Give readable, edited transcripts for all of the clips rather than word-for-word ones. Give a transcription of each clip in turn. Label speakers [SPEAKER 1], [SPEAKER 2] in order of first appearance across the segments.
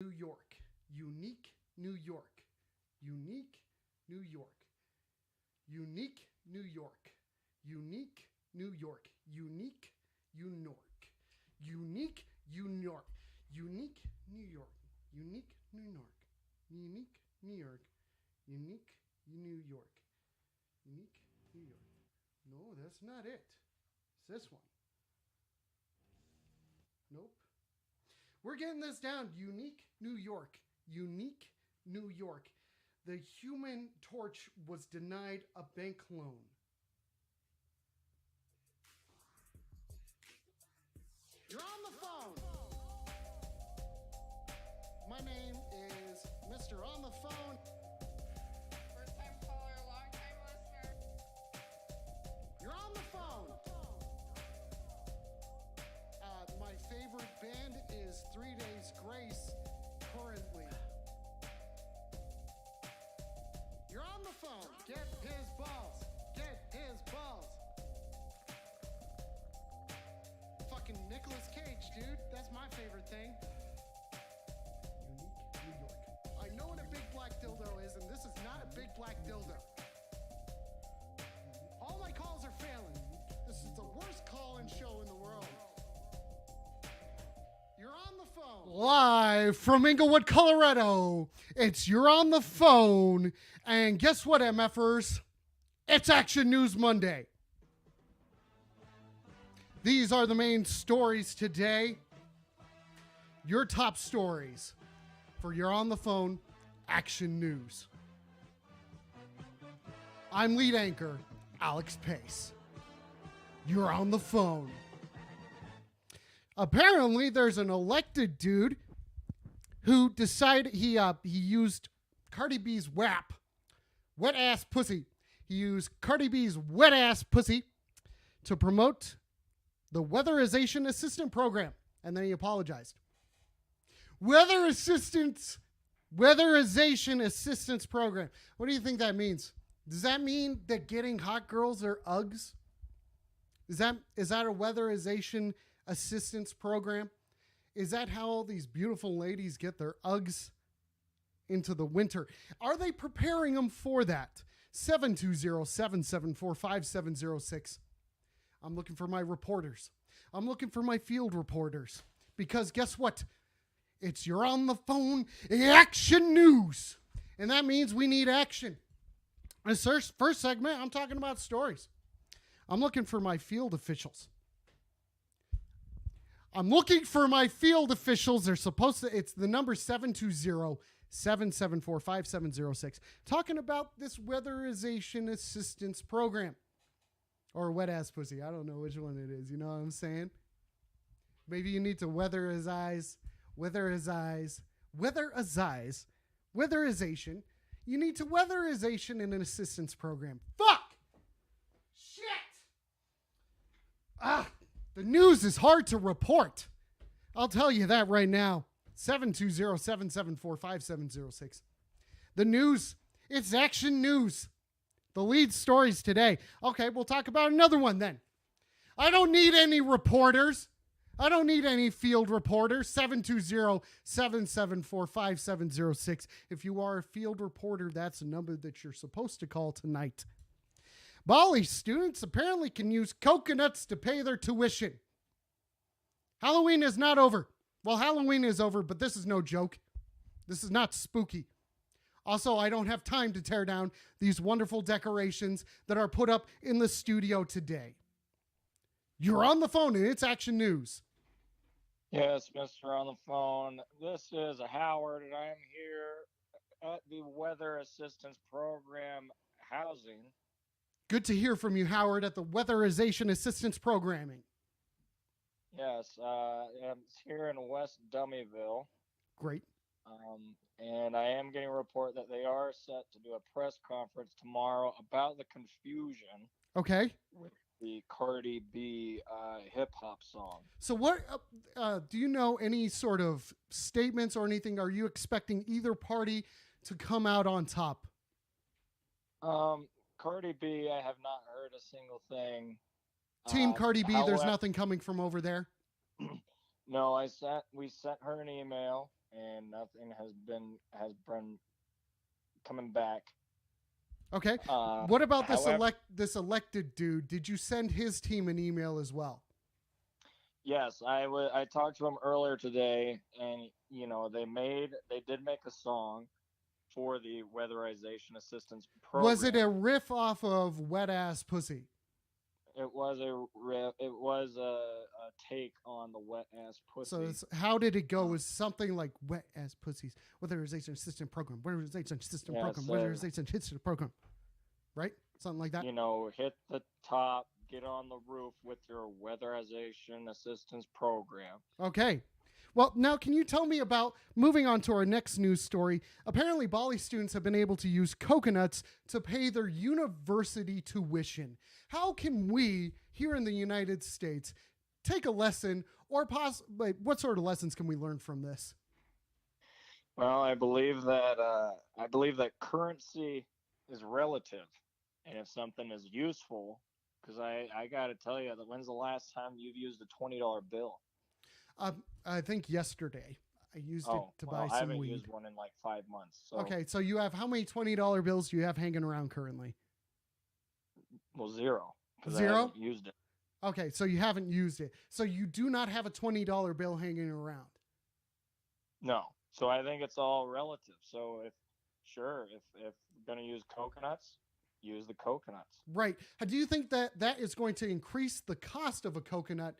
[SPEAKER 1] New York. Unique New York. Unique New York. Unique New York. Unique New York. Unique New York. Unique New York. Unique New York. Unique New York. Unique New York. Unique New York. Unique New York. No, that's not it. It's this one. Nope. We're getting this down. Unique New York. Unique New York. The Human Torch was denied a bank loan. You're on the phone. My name is Mr. On the Phone.
[SPEAKER 2] First time caller, long time listener.
[SPEAKER 1] You're on the phone. My favorite band is 3 Days Grace currently. You're on the phone. Get his balls. Get his balls. Fucking Nicolas Cage, dude. That's my favorite thing. Unique New York. I know what a big black dildo is, and this is not a big black dildo. All my calls are failing. This is the worst call-in show in the world. You're on the phone. Live from Inglewood, Colorado. It's You're on the Phone. And guess what, MFers? It's Action News Monday. These are the main stories today. Your top stories for You're on the Phone Action News. I'm lead anchor, Alex Pace. You're on the phone. Apparently, there's an elected dude who decided he used Cardi B's WAP, wet ass pussy. He used Cardi B's wet ass pussy to promote the Weatherization Assistant Program, and then he apologized. Weatherization Assistance Program. What do you think that means? Does that mean that getting hot girls are Uggs? Is that a weatherization assistance program? Is that how all these beautiful ladies get their Uggs into the winter? Are they preparing them for that? 720-774-5706. I'm looking for my reporters. I'm looking for my field reporters. Because guess what? It's You're on the Phone Action News. And that means we need action. This first segment, I'm talking about stories. I'm looking for my field officials. They're supposed to, it's the number 720-774-5706. Talking about this Weatherization Assistance Program. Or wet ass pussy. I don't know which one it is. You know what I'm saying? Maybe you need to weatherization. You need to weatherization in an assistance program. Fuck! Shit! The news is hard to report. I'll tell you that right now. 720-774-5706. The news, it's Action News. The lead stories today. Okay, we'll talk about another one then. I don't need any reporters. I don't need any field reporters. 720-774-5706. If you are a field reporter, that's a number that you're supposed to call tonight. Bali students apparently can use coconuts to pay their tuition. Halloween is not over. Well, Halloween is over, but this is no joke. This is not spooky. Also, I don't have time to tear down these wonderful decorations that are put up in the studio today. You're on the phone, and it's Action News.
[SPEAKER 3] Yes, Mr. On the Phone. This is Howard, and I'm here at the Weather Assistance Program housing.
[SPEAKER 1] Good to hear from you, Howard, at the Weatherization Assistance Programming.
[SPEAKER 3] Yes, I'm here in West Dummyville.
[SPEAKER 1] Great.
[SPEAKER 3] And I am getting a report that they are set to do a press conference tomorrow about the confusion.
[SPEAKER 1] Okay.
[SPEAKER 3] With the Cardi B hip-hop song.
[SPEAKER 1] So what, do you know any sort of statements or anything? Are you expecting either party to come out on top?
[SPEAKER 3] Cardi B, I have not heard a single thing.
[SPEAKER 1] Team Cardi B, there's nothing coming from over there?
[SPEAKER 3] No, we sent her an email, and nothing has been coming back.
[SPEAKER 1] Okay. What about
[SPEAKER 3] However,
[SPEAKER 1] this elected dude? Did you send his team an email as well?
[SPEAKER 3] yes, I talked to him earlier today, and they did make a song for the weatherization assistance
[SPEAKER 1] Was it a
[SPEAKER 3] program.
[SPEAKER 1] riff off of Wet Ass Pussy?
[SPEAKER 3] It was a take on the wet ass
[SPEAKER 1] So
[SPEAKER 3] pussy.
[SPEAKER 1] how did it go?
[SPEAKER 3] Uh,
[SPEAKER 1] Was something like Wet Ass Pussies Weatherization Assistant Program, Weatherization System
[SPEAKER 3] yeah, it
[SPEAKER 1] Program,
[SPEAKER 3] says,
[SPEAKER 1] Weatherization System Program, right? Something like that.
[SPEAKER 3] hit the top, get on the roof with your weatherization assistance program.
[SPEAKER 1] Okay. Well, now can you tell me about moving on to our next news story? Apparently, Bali students have been able to use coconuts to pay their university tuition. How can we here in the United States take a lesson, or possibly what sort of lessons can we learn from this?
[SPEAKER 3] Well, I believe that currency is relative, and if something is useful, because I got to tell you that when's the last time you've used a $20 bill?
[SPEAKER 1] I think yesterday I used it
[SPEAKER 3] Oh,
[SPEAKER 1] to buy
[SPEAKER 3] well, I
[SPEAKER 1] some
[SPEAKER 3] haven't
[SPEAKER 1] weed.
[SPEAKER 3] used one in like 5 months. So,
[SPEAKER 1] Okay, so you have how many $20 bills do you have hanging around currently?
[SPEAKER 3] well, zero, because I
[SPEAKER 1] Zero?
[SPEAKER 3] haven't used it.
[SPEAKER 1] Okay, so you haven't used it. So you do not have a $20 bill hanging around.
[SPEAKER 3] No. So I think it's all relative. So if you're gonna use coconuts, use the coconuts.
[SPEAKER 1] Right. Do you think that that is going to increase the cost of a coconut?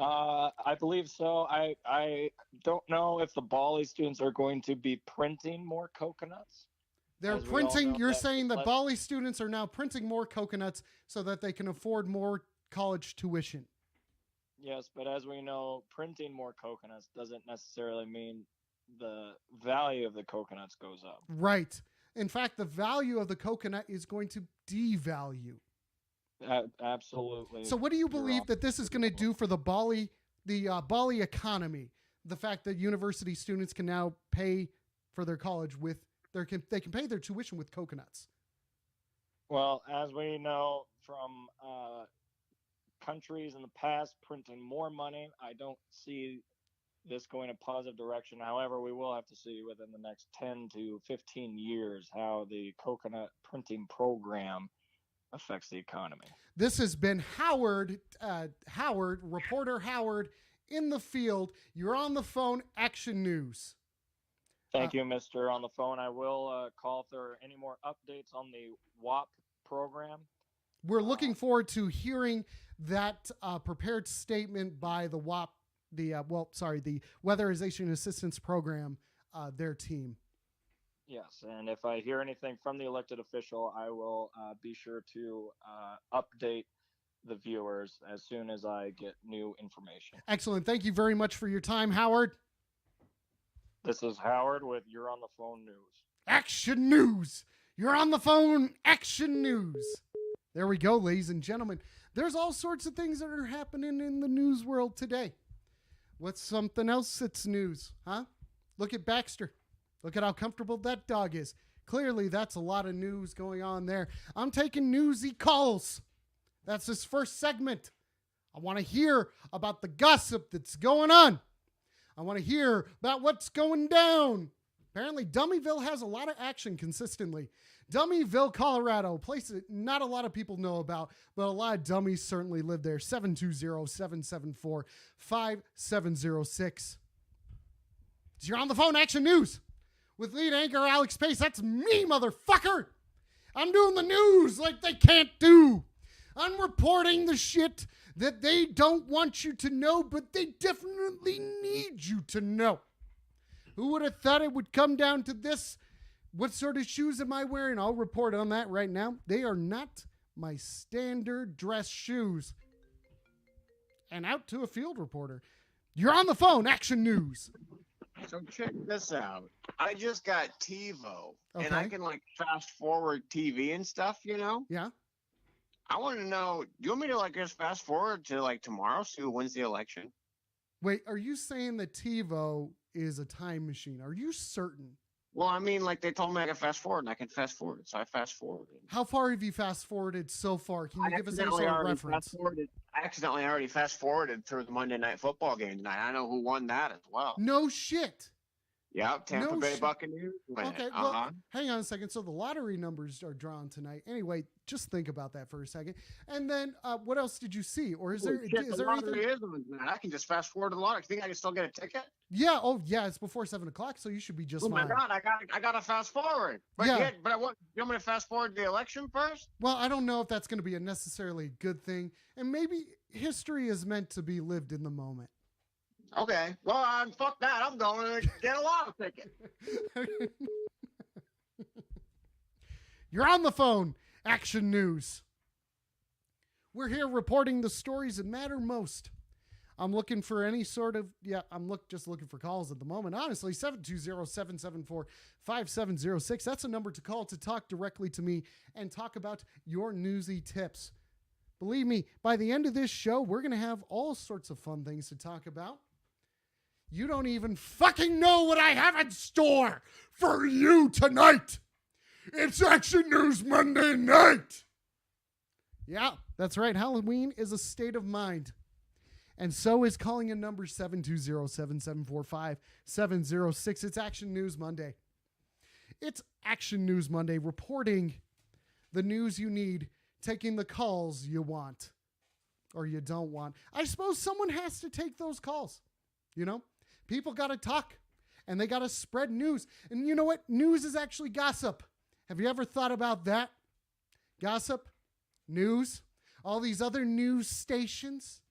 [SPEAKER 3] I believe so. I don't know if the Bali students are going to be printing more coconuts,
[SPEAKER 1] They're
[SPEAKER 3] as we all
[SPEAKER 1] printing,
[SPEAKER 3] know
[SPEAKER 1] you're
[SPEAKER 3] that
[SPEAKER 1] saying
[SPEAKER 3] the
[SPEAKER 1] that Bali students are now printing more coconuts so that they can afford more college tuition.
[SPEAKER 3] yes, but as we know, printing more coconuts doesn't necessarily mean the value of the coconuts goes up.
[SPEAKER 1] Right. In fact, the value of the coconut is going to devalue.
[SPEAKER 3] Absolutely,
[SPEAKER 1] So, what do you
[SPEAKER 3] you're
[SPEAKER 1] believe
[SPEAKER 3] on.
[SPEAKER 1] that this is going to do for the Bali economy? The fact that university students can now pay for their college with they can pay their tuition with coconuts.
[SPEAKER 3] Well, as we know from countries in the past printing more money, I don't see this going a positive direction. However, we will have to see within the next 10 to 15 years how the coconut printing program affects the economy.
[SPEAKER 1] This has been reporter Howard in the field. You're on the phone. Action News. Uh,
[SPEAKER 3] Thank you, Mr. On the phone. I will call if there are any more updates on the WAP program.
[SPEAKER 1] we're
[SPEAKER 3] Uh,
[SPEAKER 1] looking forward to hearing that prepared statement by the WAP, the Weatherization Assistance Program, their team.
[SPEAKER 3] yes, and if I hear anything from the elected official, I will be sure to update the viewers as soon as I get new information.
[SPEAKER 1] Excellent. Thank you very much for your time, Howard.
[SPEAKER 3] This is Howard with You're on the Phone News.
[SPEAKER 1] Action News. You're on the phone. Action News. There we go, ladies and gentlemen. There's all sorts of things that are happening in the news world today. What's something else that's news, huh? Look at Baxter. Look at how comfortable that dog is. Clearly, that's a lot of news going on there. I'm taking newsy calls. That's this first segment. I want to hear about the gossip that's going on. I want to hear about what's going down. Apparently, Dummyville has a lot of action consistently. Dummyville, Colorado, a place that not a lot of people know about, but a lot of dummies certainly live there. 720-774-5706. You're on the phone, Action News, with lead anchor Alex Pace. That's me, motherfucker. I'm doing the news like they can't do. I'm reporting the shit that they don't want you to know, but they definitely need you to know. Who would have thought it would come down to this? What sort of shoes am I wearing? I'll report on that right now. They are not my standard dress shoes. And out to a field reporter. You're on the phone, Action News.
[SPEAKER 4] So check this out. I just got TiVo, and I
[SPEAKER 1] Okay.
[SPEAKER 4] can like fast forward TV and stuff.
[SPEAKER 1] Yeah.
[SPEAKER 4] I want to know. Do you want me to like just fast forward to like tomorrow, see who wins the election?
[SPEAKER 1] Wait, are you saying that TiVo is a time machine? Are you certain?
[SPEAKER 4] Well, I mean, like they told me I could fast forward, and I can fast forward, so I fast forwarded.
[SPEAKER 1] How far have you fast forwarded so far? Can you give us any
[SPEAKER 4] accidentally
[SPEAKER 1] sort of
[SPEAKER 4] already
[SPEAKER 1] reference?
[SPEAKER 4] fast-forwarded. I accidentally already fast forwarded through the Monday Night Football game tonight. I know who won that as well.
[SPEAKER 1] No shit.
[SPEAKER 4] Yep, Tampa
[SPEAKER 1] No
[SPEAKER 4] Bay
[SPEAKER 1] shit.
[SPEAKER 4] Buccaneers win it.
[SPEAKER 1] Okay, well, hang on a second. So the lottery numbers are drawn tonight. Anyway, just think about that for a second. And then, what else did you see? Or is there
[SPEAKER 4] Shit,
[SPEAKER 1] is
[SPEAKER 4] the
[SPEAKER 1] there anything?
[SPEAKER 4] lottery is on tonight. I can just fast forward to the lottery. Think I can still get a ticket?
[SPEAKER 1] Yeah. Oh, yeah. It's before 7:00, so you should be just
[SPEAKER 4] Oh my
[SPEAKER 1] fine.
[SPEAKER 4] god, I got to fast forward. But
[SPEAKER 1] Yeah.
[SPEAKER 4] but you want me to fast forward the election first?
[SPEAKER 1] Well, I don't know if that's going to be a necessarily good thing, and maybe history is meant to be lived in the moment.
[SPEAKER 4] Okay. Well, fuck that. I'm going to get a lotto ticket.
[SPEAKER 1] You're on the phone. Action News. We're here reporting the stories that matter most. I'm looking for any sort of, just looking for calls at the moment. Honestly, 720-774-5706. That's a number to call to talk directly to me and talk about your newsy tips. Believe me, by the end of this show, we're going to have all sorts of fun things to talk about. You don't even fucking know what I have in store for you tonight. It's Action News Monday night. Yeah, that's right. Halloween is a state of mind. And so is calling in number 720-774-5706. It's Action News Monday. It's Action News Monday, reporting the news you need, taking the calls you want or you don't want. I suppose someone has to take those calls. You know, people got to talk and they got to spread news. And you know what? News is actually gossip. Have you ever thought about that? Gossip, news, all these other news stations,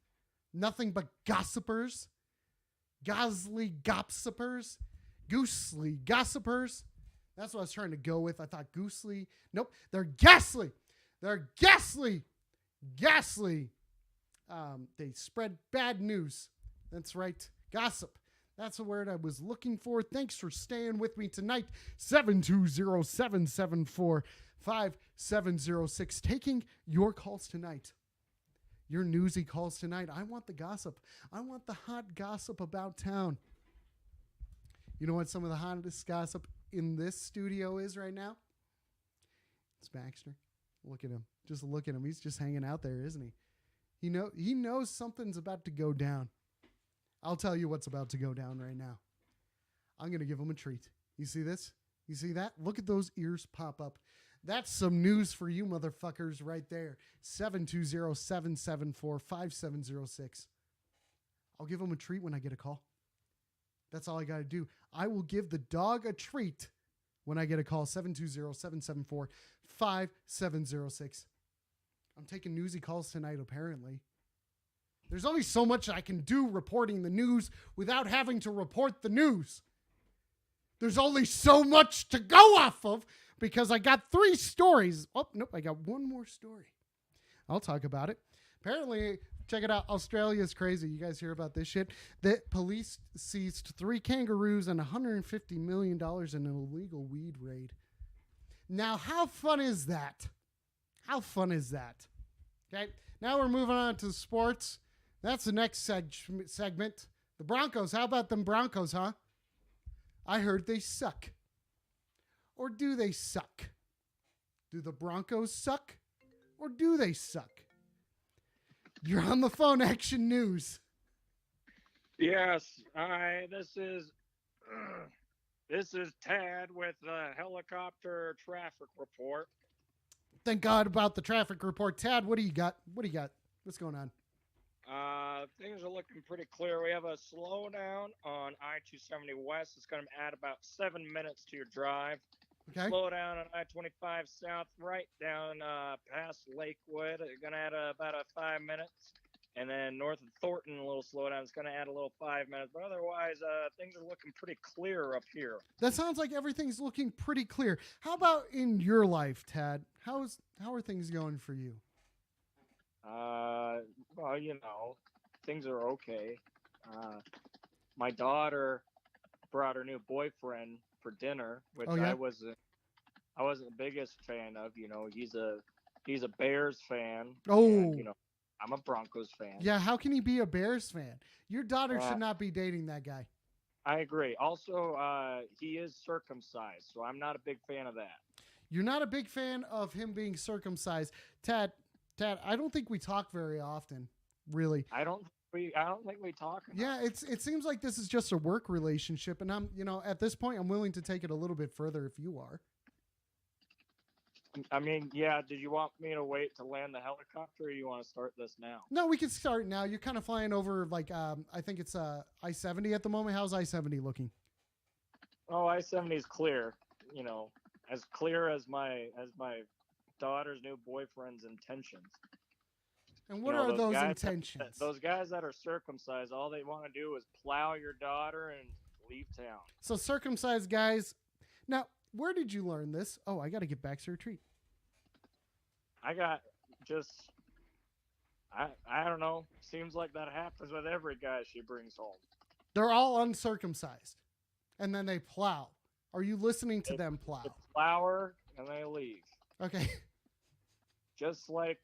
[SPEAKER 1] nothing but gossipers, gosly gossipers, goosely gossipers. That's what I was trying to go with. I thought goosely. Nope, they're ghastly. They're ghastly. Ghastly. They spread bad news. That's right. Gossip. That's the word I was looking for. Thanks for staying with me tonight. 720-774-5706. Taking your calls tonight. Your newsy calls tonight. I want the gossip. I want the hot gossip about town. You know what some of the hottest gossip in this studio is right now? It's Baxter. Look at him. Just look at him. He's just hanging out there, isn't he? He knows something's about to go down. I'll tell you what's about to go down right now. I'm going to give him a treat. You see this? You see that? Look at those ears pop up. That's some news for you motherfuckers right there. 720-774-5706. I'll give him a treat when I get a call. That's all I got to do. I will give the dog a treat when I get a call. 720-774-5706. I'm taking newsy calls tonight, apparently. There's only so much I can do reporting the news without having to report the news. There's only so much to go off of because I got 3 stories. Oh, nope, I got one more story. I'll talk about it. Apparently, check it out. Australia's crazy. You guys hear about this shit? The police seized 3 kangaroos and $150 million in an illegal weed raid. Now, how fun is that? How fun is that? Okay, now we're moving on to sports. That's the next segment. The Broncos. How about them Broncos, huh? I heard they suck. Or do they suck? Do the Broncos suck? Or do they suck? You're on the phone, Action News.
[SPEAKER 3] Yes, this is Tad with the helicopter traffic report.
[SPEAKER 1] Thank God about the traffic report. Tad, what do you got? What's going on?
[SPEAKER 3] Things are looking pretty clear. We have a slowdown on I-270 West. It's going to add about 7 minutes to your drive.
[SPEAKER 1] Okay.
[SPEAKER 3] Slow down on I-25 South, right down past Lakewood. It's going to add about 5 minutes. And then north of Thornton, a little slowdown. It's going to add a little 5 minutes. But otherwise, things are looking pretty clear up here.
[SPEAKER 1] That sounds like everything's looking pretty clear. How about in your life, Tad? How are things going for you?
[SPEAKER 3] Well, you know, things are okay. My daughter brought her new boyfriend for dinner, which I wasn't the biggest fan of. You know, he's a Bears fan.
[SPEAKER 1] Oh,
[SPEAKER 3] and, you know, I'm a Broncos fan.
[SPEAKER 1] Yeah, how can he be a Bears fan? Your daughter should not be dating that guy.
[SPEAKER 3] I agree. Also, he is circumcised, so I'm not a big fan of that.
[SPEAKER 1] You're not a big fan of him being circumcised. Tad, I don't think we talk very often, really.
[SPEAKER 3] I don't think we talk enough.
[SPEAKER 1] Yeah, it seems like this is just a work relationship, and I'm, at this point, I'm willing to take it a little bit further if you are.
[SPEAKER 3] I mean, yeah. Did you want me to wait to land the helicopter, or you want to start this now?
[SPEAKER 1] No, we can start now. You're kind of flying over, like, I think it's I-70 at the moment. How's I-70 looking?
[SPEAKER 3] Oh, I-70 is clear. You know, as clear as my daughter's new boyfriend's intentions.
[SPEAKER 1] And what are those intentions?
[SPEAKER 3] Those guys that are circumcised, all they want to do is plow your daughter and leave town.
[SPEAKER 1] So circumcised guys. Now, where did you learn this? Oh, I got to get back to retreat.
[SPEAKER 3] I got just, I don't know. Seems like that happens with every guy she brings home.
[SPEAKER 1] They're all uncircumcised, and then they plow. Are you listening to them plow?
[SPEAKER 3] They plow her and they leave.
[SPEAKER 1] Okay.
[SPEAKER 3] Just like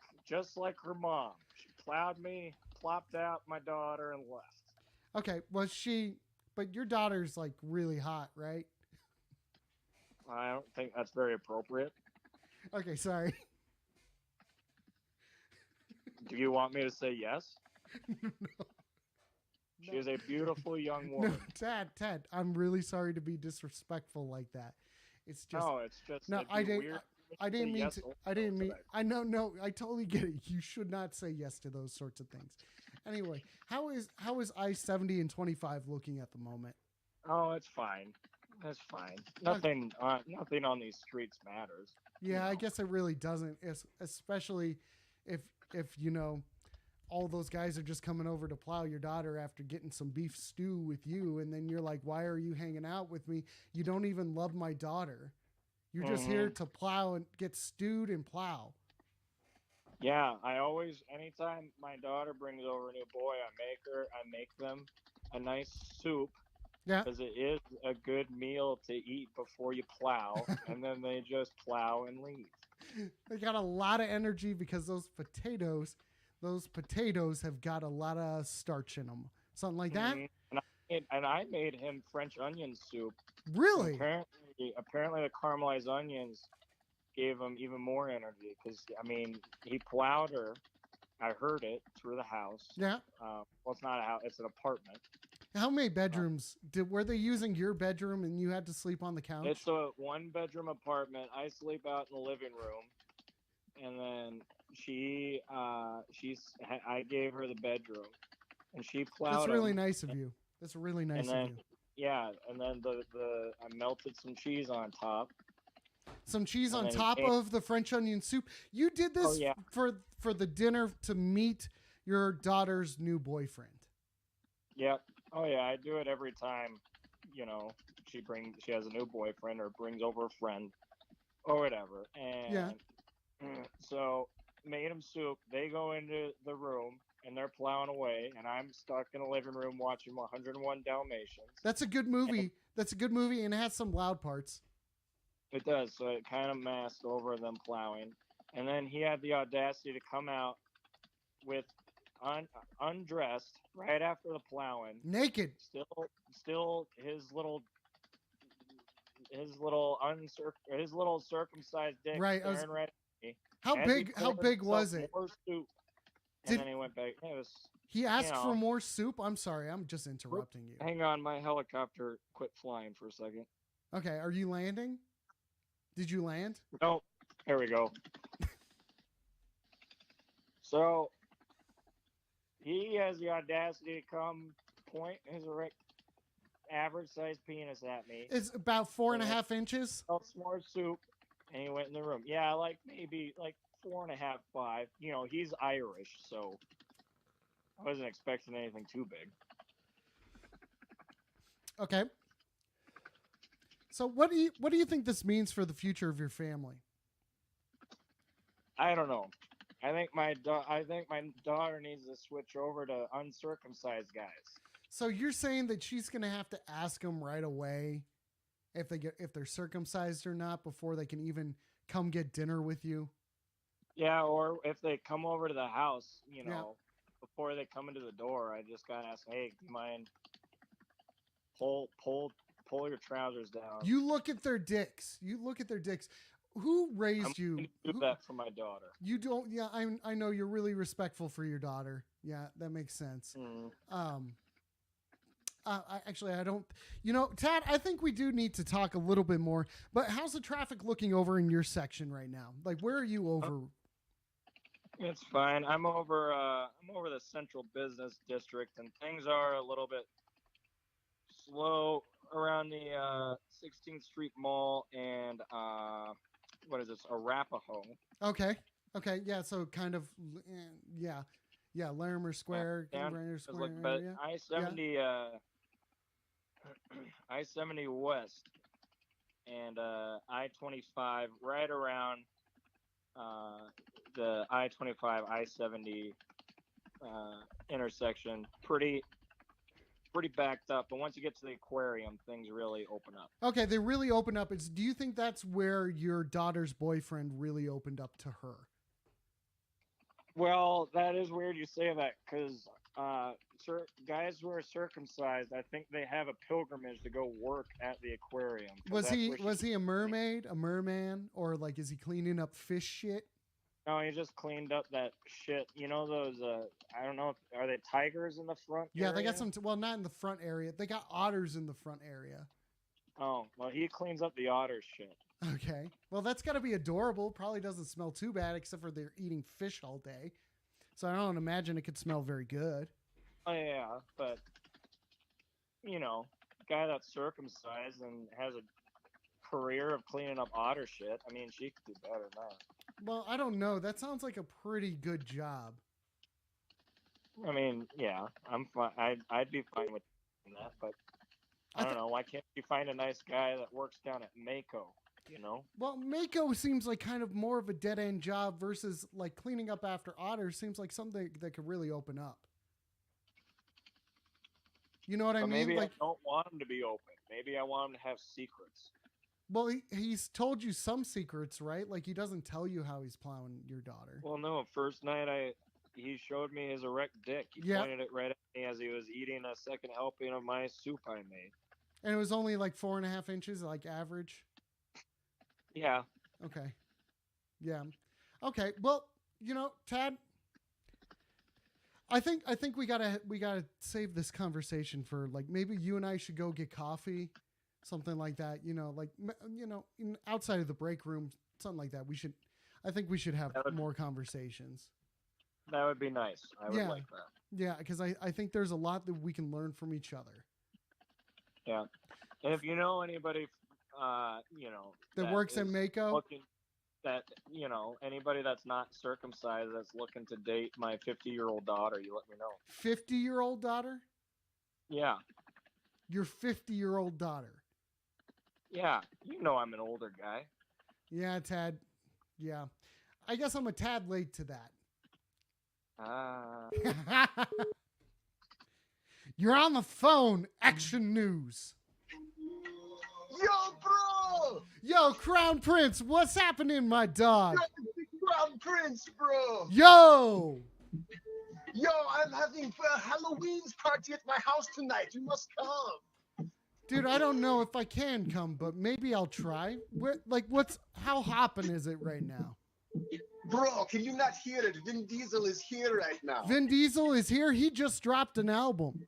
[SPEAKER 3] her mom. She plowed me, plopped out my daughter, and left.
[SPEAKER 1] Okay. But your daughter's like really hot, right?
[SPEAKER 3] I don't think that's very appropriate.
[SPEAKER 1] Okay, sorry.
[SPEAKER 3] Do you want me to say yes?
[SPEAKER 1] No.
[SPEAKER 3] She is a beautiful young woman.
[SPEAKER 1] No, Tad, I'm really sorry to be disrespectful like that. It's just
[SPEAKER 3] it's just
[SPEAKER 1] no. I didn't.
[SPEAKER 3] weird.
[SPEAKER 1] I didn't mean
[SPEAKER 3] Yes
[SPEAKER 1] to.
[SPEAKER 3] or
[SPEAKER 1] I didn't
[SPEAKER 3] no
[SPEAKER 1] mean.
[SPEAKER 3] today.
[SPEAKER 1] I know. No, I totally get it. You should not say yes to those sorts of things. Anyway, how is I-70 and 25 looking at the moment?
[SPEAKER 3] Oh, it's fine. It's fine. Nothing on these streets matters.
[SPEAKER 1] Yeah, I guess it really doesn't. Especially if all those guys are just coming over to plow your daughter after getting some beef stew with you, and then you're like, why are you hanging out with me? You don't even love my daughter. You're just here to plow and get stewed and plow.
[SPEAKER 3] Yeah, anytime my daughter brings over a new boy, I make them a nice soup.
[SPEAKER 1] Yeah.
[SPEAKER 3] Because it is a good meal to eat before you plow, and then they just plow and leave.
[SPEAKER 1] They got a lot of energy because those potatoes have got a lot of starch in them. Something like that?
[SPEAKER 3] And I made him French onion soup.
[SPEAKER 1] Really?
[SPEAKER 3] Apparently the caramelized onions gave him even more energy because, I mean, he plowed her. I heard it through the house.
[SPEAKER 1] Yeah.
[SPEAKER 3] Well, it's not a house. It's an apartment.
[SPEAKER 1] How many bedrooms? Were they using your bedroom and you had to sleep on the couch?
[SPEAKER 3] It's a one-bedroom apartment. I sleep out in the living room. And then I gave her the bedroom. And she plowed
[SPEAKER 1] That's really
[SPEAKER 3] him.
[SPEAKER 1] nice of you. That's really nice of you.
[SPEAKER 3] Yeah, and then I melted some cheese on top.
[SPEAKER 1] Some cheese on top of the French onion soup. You did this for the dinner to meet your daughter's new boyfriend.
[SPEAKER 3] Yep. Oh yeah, I do it every time. She has a new boyfriend or brings over a friend or whatever. And so made them soup. They go into the room and they're plowing away, and I'm stuck in the living room watching 101 Dalmatians.
[SPEAKER 1] That's a good movie. That's a good movie, and it has some loud parts.
[SPEAKER 3] It does, so it kind of masked over them plowing. And then he had the audacity to come out with undressed right after the plowing,
[SPEAKER 1] naked.
[SPEAKER 3] Still his little circumcised dick
[SPEAKER 1] right.
[SPEAKER 3] staring right at me.
[SPEAKER 1] How big was it?
[SPEAKER 3] More soup, and then he went back.
[SPEAKER 1] He asked for more soup? I'm sorry, I'm just interrupting you.
[SPEAKER 3] Hang on, my helicopter quit flying for a second.
[SPEAKER 1] Okay, are you landing? Did you land?
[SPEAKER 3] No. Here we go. So he has the audacity to come point his average sized penis at me.
[SPEAKER 1] It's about 4.5 inches.
[SPEAKER 3] Some more soup, and he went in the room. Yeah, like maybe like 4.5, 5. He's Irish, so I wasn't expecting anything too big.
[SPEAKER 1] Okay. So what do you think this means for the future of your family?
[SPEAKER 3] I don't know. I think my daughter needs to switch over to uncircumcised guys.
[SPEAKER 1] So you're saying that she's going to have to ask them right away if they're circumcised or not before they can even come get dinner with you?
[SPEAKER 3] Yeah, or if they come over to the house, before they come into the door, I just got to ask, hey, do you mind pull your trousers down.
[SPEAKER 1] You look at their dicks. You look at their dicks. Who raised you?
[SPEAKER 3] I'm gonna do that for my daughter.
[SPEAKER 1] You don't. Yeah, I know you're really respectful for your daughter. Yeah, that makes sense. I don't. Tad, I think we do need to talk a little bit more. But how's the traffic looking over in your section right now? Like, where are you over?
[SPEAKER 3] It's fine. I'm over the central business district, and things are a little bit slow around the 16th Street Mall and what is this? Arapahoe.
[SPEAKER 1] Okay. Yeah. So kind of. Yeah. Larimer Square. Larimer Square
[SPEAKER 3] But
[SPEAKER 1] area.
[SPEAKER 3] I-70. I-70 West and I-25 right around the I-25 I-70 intersection, pretty backed up. But once you get to the aquarium, things really open up.
[SPEAKER 1] Okay, they really open up. Do you think that's where your daughter's boyfriend really opened up to her?
[SPEAKER 3] Well, that is weird you say that, because guys who are circumcised, I think they have a pilgrimage to go work at the aquarium.
[SPEAKER 1] Was he a mermaid, a merman, or like is he cleaning up fish shit?
[SPEAKER 3] No, he just cleaned up that shit. You know those? I don't know. Are they tigers in the front?
[SPEAKER 1] Yeah,
[SPEAKER 3] area?
[SPEAKER 1] They got some. Well, not in the front area. They got otters in the front area.
[SPEAKER 3] Oh, well, he cleans up the otter shit.
[SPEAKER 1] Okay. Well, that's got to be adorable. Probably doesn't smell too bad, except for they're eating fish all day. So I don't imagine it could smell very good.
[SPEAKER 3] Oh, yeah, but, guy that's circumcised and has a career of cleaning up otter shit, I mean, she could do better than that.
[SPEAKER 1] Well, I don't know. That sounds like a pretty good job.
[SPEAKER 3] I mean, yeah, I'm fine. I'd be fine with that, but I don't know. Why can't you find a nice guy that works down at Mako?
[SPEAKER 1] Well, Mako seems like kind of more of a dead end job versus like cleaning up after otters seems like something that could really open up. You know what I mean?
[SPEAKER 3] Maybe
[SPEAKER 1] like,
[SPEAKER 3] I don't want him to be open. Maybe I want him to have secrets.
[SPEAKER 1] Well, he's told you some secrets, right? Like he doesn't tell you how he's plowing your daughter.
[SPEAKER 3] Well, no. First night he showed me his erect dick. He pointed it right at me as he was eating a second helping of my soup I made.
[SPEAKER 1] And it was only like 4.5 inches, like average.
[SPEAKER 3] Yeah.
[SPEAKER 1] Okay. Yeah. Okay. Well, Tad, I think we gotta save this conversation for like maybe you and I should go get coffee, something like that. Outside of the break room, something like that. I think we should have more conversations.
[SPEAKER 3] That would be nice. I would like that.
[SPEAKER 1] Yeah, because I think there's a lot that we can learn from each other.
[SPEAKER 3] Yeah. And if you know anybody,
[SPEAKER 1] that works at Mako,
[SPEAKER 3] anybody that's not circumcised that's looking to date my 50-year-old daughter, you let me know.
[SPEAKER 1] 50-year-old daughter?
[SPEAKER 3] Yeah.
[SPEAKER 1] Your 50-year-old daughter?
[SPEAKER 3] Yeah. I'm an older guy.
[SPEAKER 1] Yeah, Tad. Yeah. I guess I'm a tad late to that. You're on the phone. Action News.
[SPEAKER 5] Yo, bro!
[SPEAKER 1] Yo, Crown Prince, what's happening, my dog?
[SPEAKER 5] Yo, Crown Prince, bro!
[SPEAKER 1] Yo!
[SPEAKER 5] Yo, I'm having a Halloween's party at my house tonight. You must come.
[SPEAKER 1] Dude, I don't know if I can come, but maybe I'll try. How hopping is it right now?
[SPEAKER 5] Bro, can you not hear it? Vin Diesel is here right now.
[SPEAKER 1] Vin Diesel is here? He just dropped an album.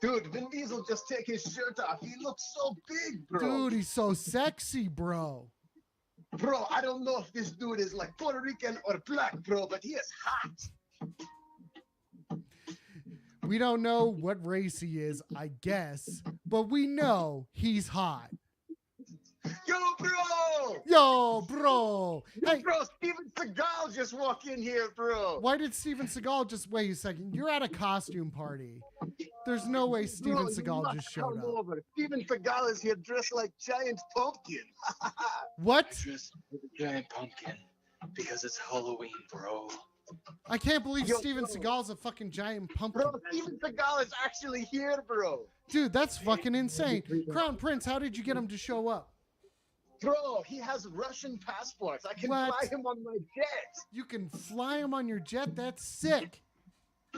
[SPEAKER 5] Dude, Vin Diesel just take his shirt off. He looks so big, bro.
[SPEAKER 1] Dude, he's so sexy, bro.
[SPEAKER 5] Bro, I don't know if this dude is like Puerto Rican or black, bro, but he is hot.
[SPEAKER 1] We don't know what race he is, I guess, but we know he's hot.
[SPEAKER 5] Yo, bro!
[SPEAKER 1] Yo, bro! Hey,
[SPEAKER 5] bro, Steven Seagal just walked in here, bro.
[SPEAKER 1] Why did Steven Seagal just wait a second? You're at a costume party. There's no way Steven Seagal just showed up.
[SPEAKER 5] Over. Steven Seagal is here dressed like Giant Pumpkin.
[SPEAKER 1] What?
[SPEAKER 6] I dressed like a giant pumpkin because it's Halloween, bro.
[SPEAKER 1] I can't believe Steven Seagal's a fucking giant pumpkin.
[SPEAKER 5] Bro, Steven Seagal is actually here, bro.
[SPEAKER 1] Dude, that's fucking insane. Crown Prince, how did you get him to show up?
[SPEAKER 5] Bro, he has Russian passports. I can fly him on my jet.
[SPEAKER 1] You can fly him on your jet? That's sick.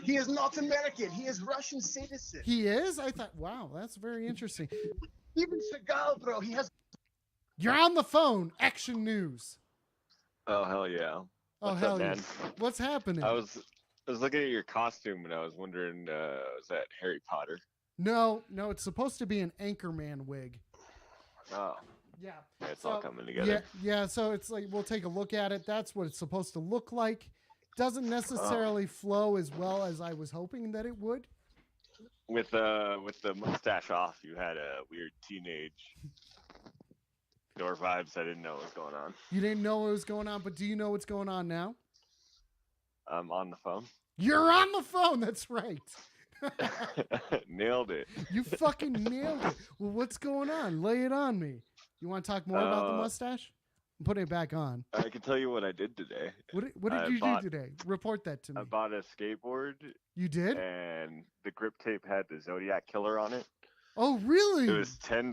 [SPEAKER 5] He is not American. He is Russian citizen.
[SPEAKER 1] He is? I thought, wow, that's very interesting.
[SPEAKER 5] Even Seagal, bro. He has.
[SPEAKER 1] You're on the phone. Action News.
[SPEAKER 7] Oh hell yeah!
[SPEAKER 1] Oh,
[SPEAKER 7] What's
[SPEAKER 1] hell
[SPEAKER 7] up,
[SPEAKER 1] yeah.
[SPEAKER 7] man?
[SPEAKER 1] What's happening?
[SPEAKER 7] I was looking at your costume and I was wondering, was that Harry Potter?
[SPEAKER 1] No, it's supposed to be an Anchorman wig.
[SPEAKER 7] Oh,
[SPEAKER 1] Yeah.
[SPEAKER 7] it's all coming together.
[SPEAKER 1] Yeah, so it's like we'll take a look at it. That's what it's supposed to look like. Doesn't necessarily flow as well as I was hoping that it would.
[SPEAKER 7] With the mustache off, you had a weird teenage door vibes. I didn't know what was going on.
[SPEAKER 1] You didn't know what was going on, but do you know what's going on now?
[SPEAKER 7] I'm on the phone.
[SPEAKER 1] You're on the phone. That's right.
[SPEAKER 7] Nailed it.
[SPEAKER 1] You fucking nailed it. Well, what's going on? Lay it on me. You want to talk more about the mustache? I'm putting it back on.
[SPEAKER 7] I can tell you what I did today.
[SPEAKER 1] What did you do today? Report that to me.
[SPEAKER 7] I bought a skateboard.
[SPEAKER 1] You did?
[SPEAKER 7] And the grip tape had the Zodiac Killer on it.
[SPEAKER 1] Oh, really?
[SPEAKER 7] It was $10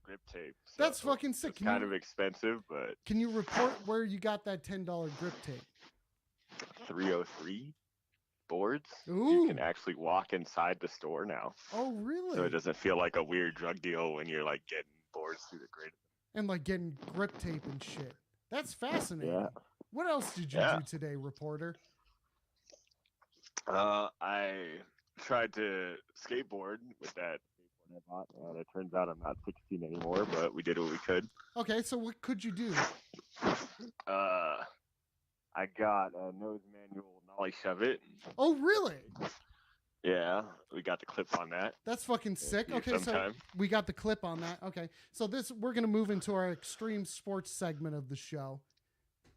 [SPEAKER 7] grip tape. So
[SPEAKER 1] that's fucking sick.
[SPEAKER 7] It's kind of expensive, but
[SPEAKER 1] can you report where you got that $10 grip tape?
[SPEAKER 7] 303 boards.
[SPEAKER 1] Ooh.
[SPEAKER 7] You can actually walk inside the store now.
[SPEAKER 1] Oh, really?
[SPEAKER 7] So it doesn't feel like a weird drug deal when you're like getting boards through the grid.
[SPEAKER 1] And like getting grip tape and shit. That's fascinating.
[SPEAKER 7] Yeah.
[SPEAKER 1] What else did you do today, reporter?
[SPEAKER 7] I tried to skateboard with that skateboard I bought, and it turns out I'm not 16 anymore, but we did what we could.
[SPEAKER 1] Okay, so what could you do?
[SPEAKER 7] I got a nose manual nollie shove it.
[SPEAKER 1] Oh, really?
[SPEAKER 7] Yeah, we got the clip on that.
[SPEAKER 1] That's fucking sick. Okay,
[SPEAKER 7] sometime.
[SPEAKER 1] so we got the clip on that. Okay, so we're gonna move into our extreme sports segment of the show.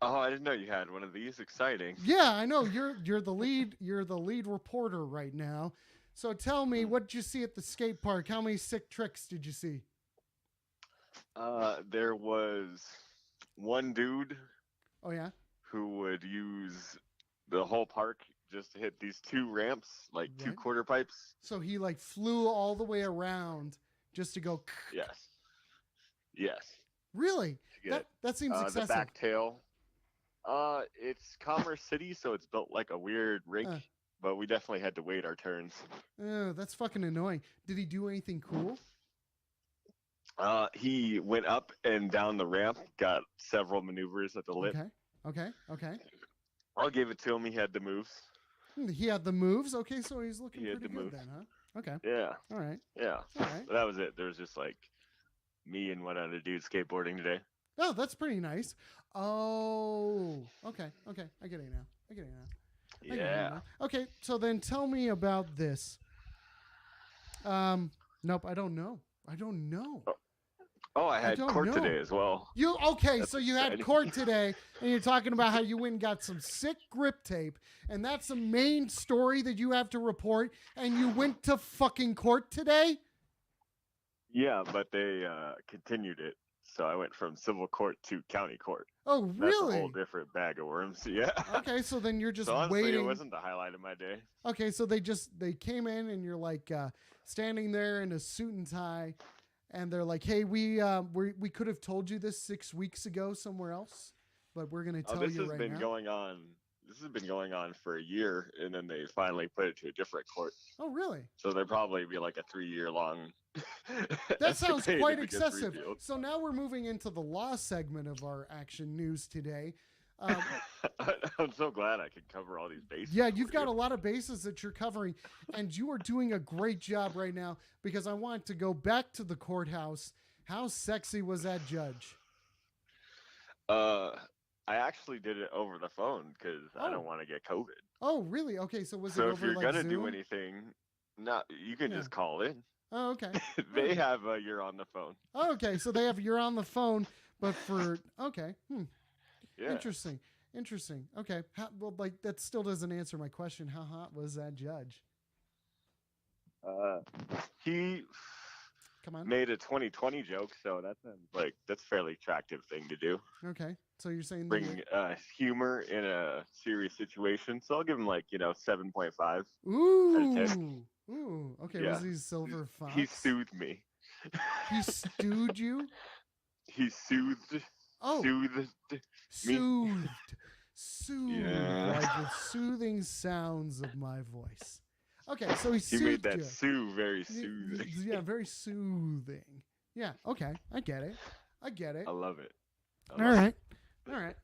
[SPEAKER 7] Oh, I didn't know you had one of these. Exciting.
[SPEAKER 1] Yeah, I know. You're the lead. You're the lead reporter right now. So tell me, what did you see at the skate park? How many sick tricks did you see?
[SPEAKER 7] There was one dude.
[SPEAKER 1] Oh yeah.
[SPEAKER 7] Who would use the whole park just to hit these two ramps, like two
[SPEAKER 1] Right.
[SPEAKER 7] quarter pipes.
[SPEAKER 1] So he like flew all the way around just to go.
[SPEAKER 7] Yes. Yes.
[SPEAKER 1] Really?
[SPEAKER 7] To get
[SPEAKER 1] That seems excessive.
[SPEAKER 7] the back tail. It's Commerce City, so it's built like a weird rink, but we definitely had to wait our turns.
[SPEAKER 1] Oh, that's fucking annoying. Did he do anything cool?
[SPEAKER 7] He went up and down the ramp, got several maneuvers at the lip.
[SPEAKER 1] Okay.
[SPEAKER 7] I'll give it to him. He had the moves.
[SPEAKER 1] He had the moves. Okay, so he's looking
[SPEAKER 7] He had
[SPEAKER 1] pretty
[SPEAKER 7] the
[SPEAKER 1] good
[SPEAKER 7] moves.
[SPEAKER 1] then, huh? Okay.
[SPEAKER 7] Yeah.
[SPEAKER 1] All right.
[SPEAKER 7] Yeah.
[SPEAKER 1] All right.
[SPEAKER 7] But that was it. There was just like me and one other dude skateboarding today.
[SPEAKER 1] Oh, that's pretty nice. Oh, okay. I get it now. I get it now. Okay, so then tell me about this. Nope, I don't know.
[SPEAKER 7] Oh, I had court today as well.
[SPEAKER 1] So you had court today, and you're talking about how you went and got some sick grip tape, and that's the main story that you have to report, and you went to fucking court today?
[SPEAKER 7] Yeah, but they continued it. So I went from civil court to county court.
[SPEAKER 1] Oh, really?
[SPEAKER 7] That's a whole different bag of worms. Yeah.
[SPEAKER 1] Okay, so then you're just
[SPEAKER 7] so honestly,
[SPEAKER 1] waiting.
[SPEAKER 7] It wasn't the highlight of my day.
[SPEAKER 1] Okay, so they came in, and you're like standing there in a suit and tie, and they're like, "Hey, we could have told you this 6 weeks ago somewhere else, but we're gonna tell you right now."
[SPEAKER 7] This has been going on for a year, and then they finally put it to a different court.
[SPEAKER 1] Oh, really?
[SPEAKER 7] So there'll probably be like a 3-year-long.
[SPEAKER 1] That sounds quite excessive. So now we're moving into the law segment of our action news today.
[SPEAKER 7] I'm so glad I could cover all these bases.
[SPEAKER 1] Yeah, you've got a lot of bases that you're covering, and you are doing a great job right now because I want to go back to the courthouse. How sexy was that judge?
[SPEAKER 7] I actually did it over the phone because I don't want to get COVID.
[SPEAKER 1] Oh, really? Okay, so was it
[SPEAKER 7] so
[SPEAKER 1] over
[SPEAKER 7] if you're
[SPEAKER 1] like
[SPEAKER 7] gonna
[SPEAKER 1] Zoom?
[SPEAKER 7] do anything, you can just call in.
[SPEAKER 1] Oh, okay.
[SPEAKER 7] They have you're on the phone.
[SPEAKER 1] Oh, okay, so they have you're on the phone, but for okay.
[SPEAKER 7] Yeah.
[SPEAKER 1] Interesting. Okay. Well, like that still doesn't answer my question. How hot was that judge?
[SPEAKER 7] He made a 2020 joke, so that's a fairly attractive thing to do.
[SPEAKER 1] Okay, so you're saying
[SPEAKER 7] bring humor in a serious situation. So I'll give him 7.5.
[SPEAKER 1] Ooh. Okay,
[SPEAKER 7] yeah.
[SPEAKER 1] Was he Silver Fox?
[SPEAKER 7] He soothed me.
[SPEAKER 1] He stewed you?
[SPEAKER 7] He soothed.
[SPEAKER 1] Oh.
[SPEAKER 7] Soothed.
[SPEAKER 1] Soothed. soothe,
[SPEAKER 7] Yeah.
[SPEAKER 1] like the soothing sounds of my voice. Okay, so he
[SPEAKER 7] He
[SPEAKER 1] soothed
[SPEAKER 7] made that
[SPEAKER 1] you.
[SPEAKER 7] Sue very soothing.
[SPEAKER 1] Yeah, very soothing. Yeah, okay, I get it. I get it.
[SPEAKER 7] I love it.
[SPEAKER 1] All right. All right.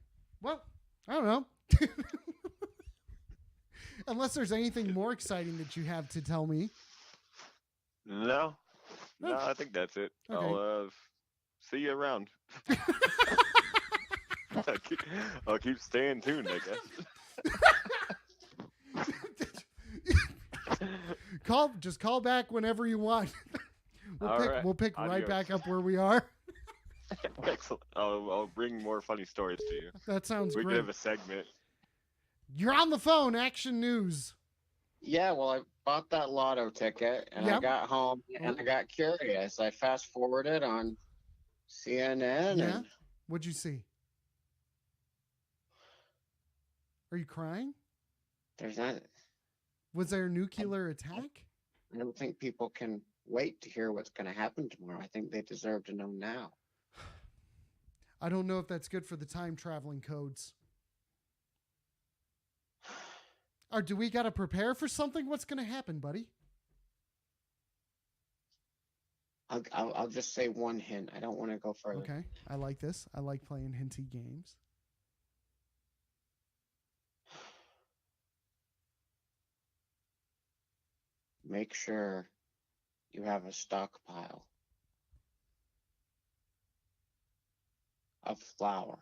[SPEAKER 1] Well, I don't know. Unless there's anything more exciting that you have to tell me.
[SPEAKER 7] No, I think that's it.
[SPEAKER 1] Okay.
[SPEAKER 7] I'll see you around. I'll keep staying tuned, I guess.
[SPEAKER 1] Just call back whenever you want. We'll pick right
[SPEAKER 7] Adios.
[SPEAKER 1] back up where we are.
[SPEAKER 7] Excellent. I'll bring more funny stories to you.
[SPEAKER 1] That sounds
[SPEAKER 7] We could
[SPEAKER 1] great.
[SPEAKER 7] have a segment.
[SPEAKER 1] You're on the phone. Action News.
[SPEAKER 4] Yeah, well, I bought that lotto ticket and
[SPEAKER 1] Yep.
[SPEAKER 4] I got home and I got curious. I fast forwarded on CNN.
[SPEAKER 1] Yeah.
[SPEAKER 4] And
[SPEAKER 1] What'd you see? Are you crying?
[SPEAKER 4] there's not.
[SPEAKER 1] Was there a nuclear attack?
[SPEAKER 4] I don't think people can wait to hear what's going to happen tomorrow. I think they deserve to know now.
[SPEAKER 1] I don't know if that's good for the time traveling codes. Or do we got to prepare for something? What's going to happen, buddy?
[SPEAKER 4] I'll just say one hint. I don't want to go further.
[SPEAKER 1] Okay. I like this. I like playing hinty games.
[SPEAKER 4] Make sure you have a stockpile of flour.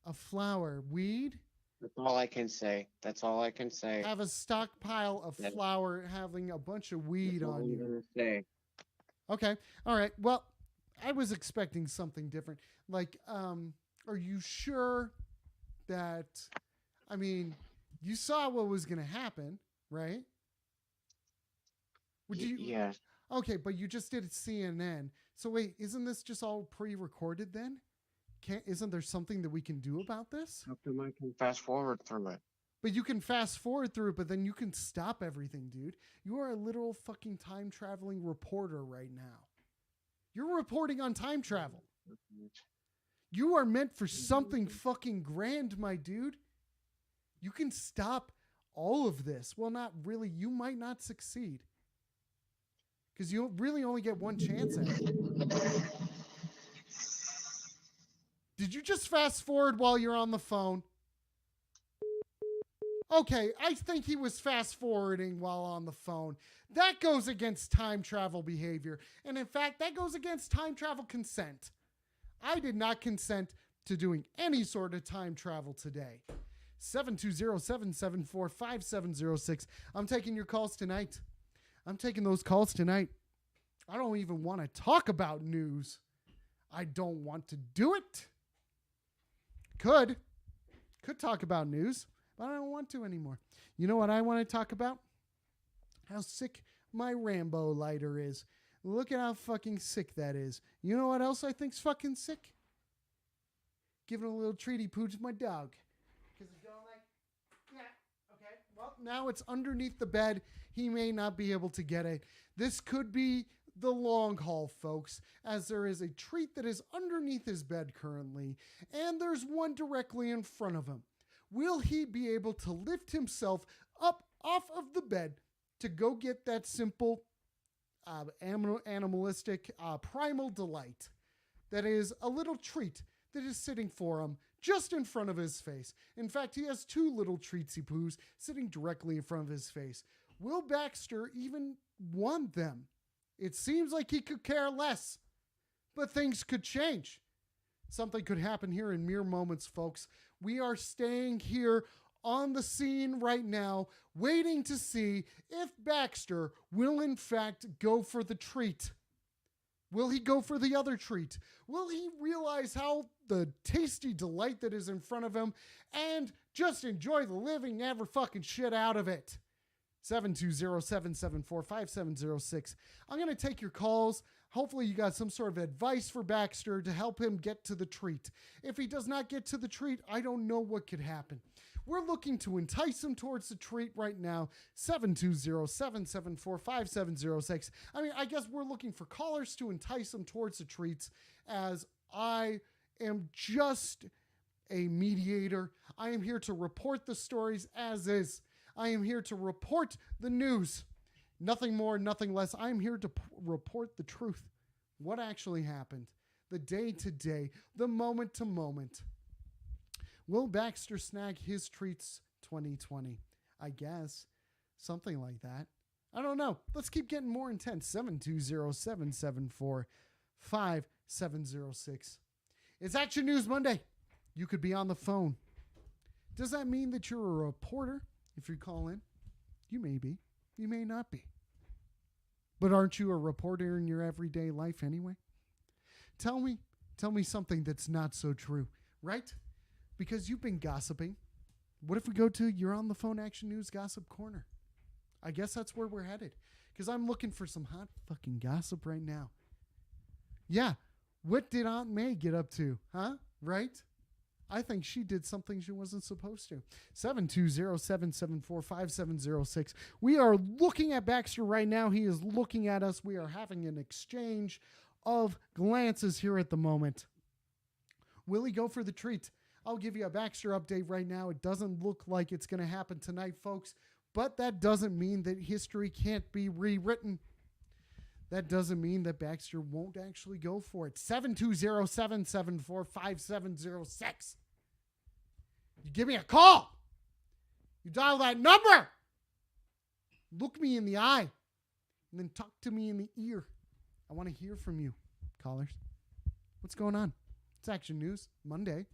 [SPEAKER 1] A flower. Weed?
[SPEAKER 4] That's all I can say. That's all I can say.
[SPEAKER 1] Have a stockpile of
[SPEAKER 4] Yes.
[SPEAKER 1] flower having a bunch of weed
[SPEAKER 4] That's all
[SPEAKER 1] on
[SPEAKER 4] I'm
[SPEAKER 1] you.
[SPEAKER 4] gonna say.
[SPEAKER 1] Okay. All right. Well, I was expecting something different. Like, are you sure that, I mean, you saw what was going to happen, right? Would you?
[SPEAKER 4] Yes.
[SPEAKER 1] Okay, but you just did it CNN. So wait, isn't this just all pre-recorded then? Isn't there something that we can do about this?
[SPEAKER 4] How come I can fast forward through it?
[SPEAKER 1] But you can fast forward through it, but then you can stop everything, dude. You are a literal fucking time traveling reporter right now. You're reporting on time travel. You are meant for something fucking grand, my dude. You can stop all of this. Well, not really. You might not succeed. Because you really only get one chance at it. Did you just fast forward while you're on the phone? Okay, I think he was fast forwarding while on the phone. That goes against time travel behavior. And in fact, that goes against time travel consent. I did not consent to doing any sort of time travel today. 720-774-5706. I'm taking your calls tonight. I'm taking those calls tonight. I don't even want to talk about news. I don't want to do it. Could talk about news, but I don't want to anymore. You know what I want to talk about? How sick my Rambo lighter is. Look at how fucking sick that is. You know what else I think's fucking sick? Giving a little treaty poo to my dog. Because it's going like, yeah, okay. Well, now it's underneath the bed. He may not be able to get it. This could be the long haul, folks, as there is a treat that is underneath his bed currently, and there's one directly in front of him. Will he be able to lift himself up off of the bed to go get that simple animalistic primal delight that is a little treat that is sitting for him just in front of his face? In fact, he has two little treatsy poos sitting directly in front of his face. Will Baxter even want them? It seems like he could care less, but things could change. Something could happen here in mere moments, folks. We are staying here on the scene right now, waiting to see if Baxter will in fact go for the treat. Will he go for the other treat? Will he realize how the tasty delight that is in front of him and just enjoy the living ever fucking shit out of it? 720-774-5706. I'm going to take your calls. Hopefully you got some sort of advice for Baxter to help him get to the treat. If he does not get to the treat, I don't know what could happen. We're looking to entice him towards the treat right now. 720-774-5706. I mean, I guess we're looking for callers to entice him towards the treats, as I am just a mediator. I am here to report the stories as is. I am here to report the news. Nothing more, nothing less. I am here to report the truth. What actually happened. The day to day. The moment to moment. Will Baxter snag his treats 2020? I guess. Something like that. I don't know. Let's keep getting more intense. 720-774-5706. It's Action News Monday. You could be on the phone. Does that mean that you're a reporter? If you call in, you may be. You may not be. But aren't you a reporter in your everyday life anyway? Tell me something that's not so true, right? Because you've been gossiping. What if we go to You're on the Phone Action News Gossip Corner? I guess that's where we're headed. Because I'm looking for some hot fucking gossip right now. Yeah. What did Aunt May get up to? Huh? Right? I think she did something she wasn't supposed to. 720-774-5706. We are looking at Baxter right now. He is looking at us. We are having an exchange of glances here at the moment. Will he go for the treat? I'll give you a Baxter update right now. It doesn't look like it's going to happen tonight, folks. But that doesn't mean that history can't be rewritten. That doesn't mean that Baxter won't actually go for it. 720-774-5706. You give me a call. You dial that number. Look me in the eye. And then talk to me in the ear. I want to hear from you, callers. What's going on? It's Action News Monday.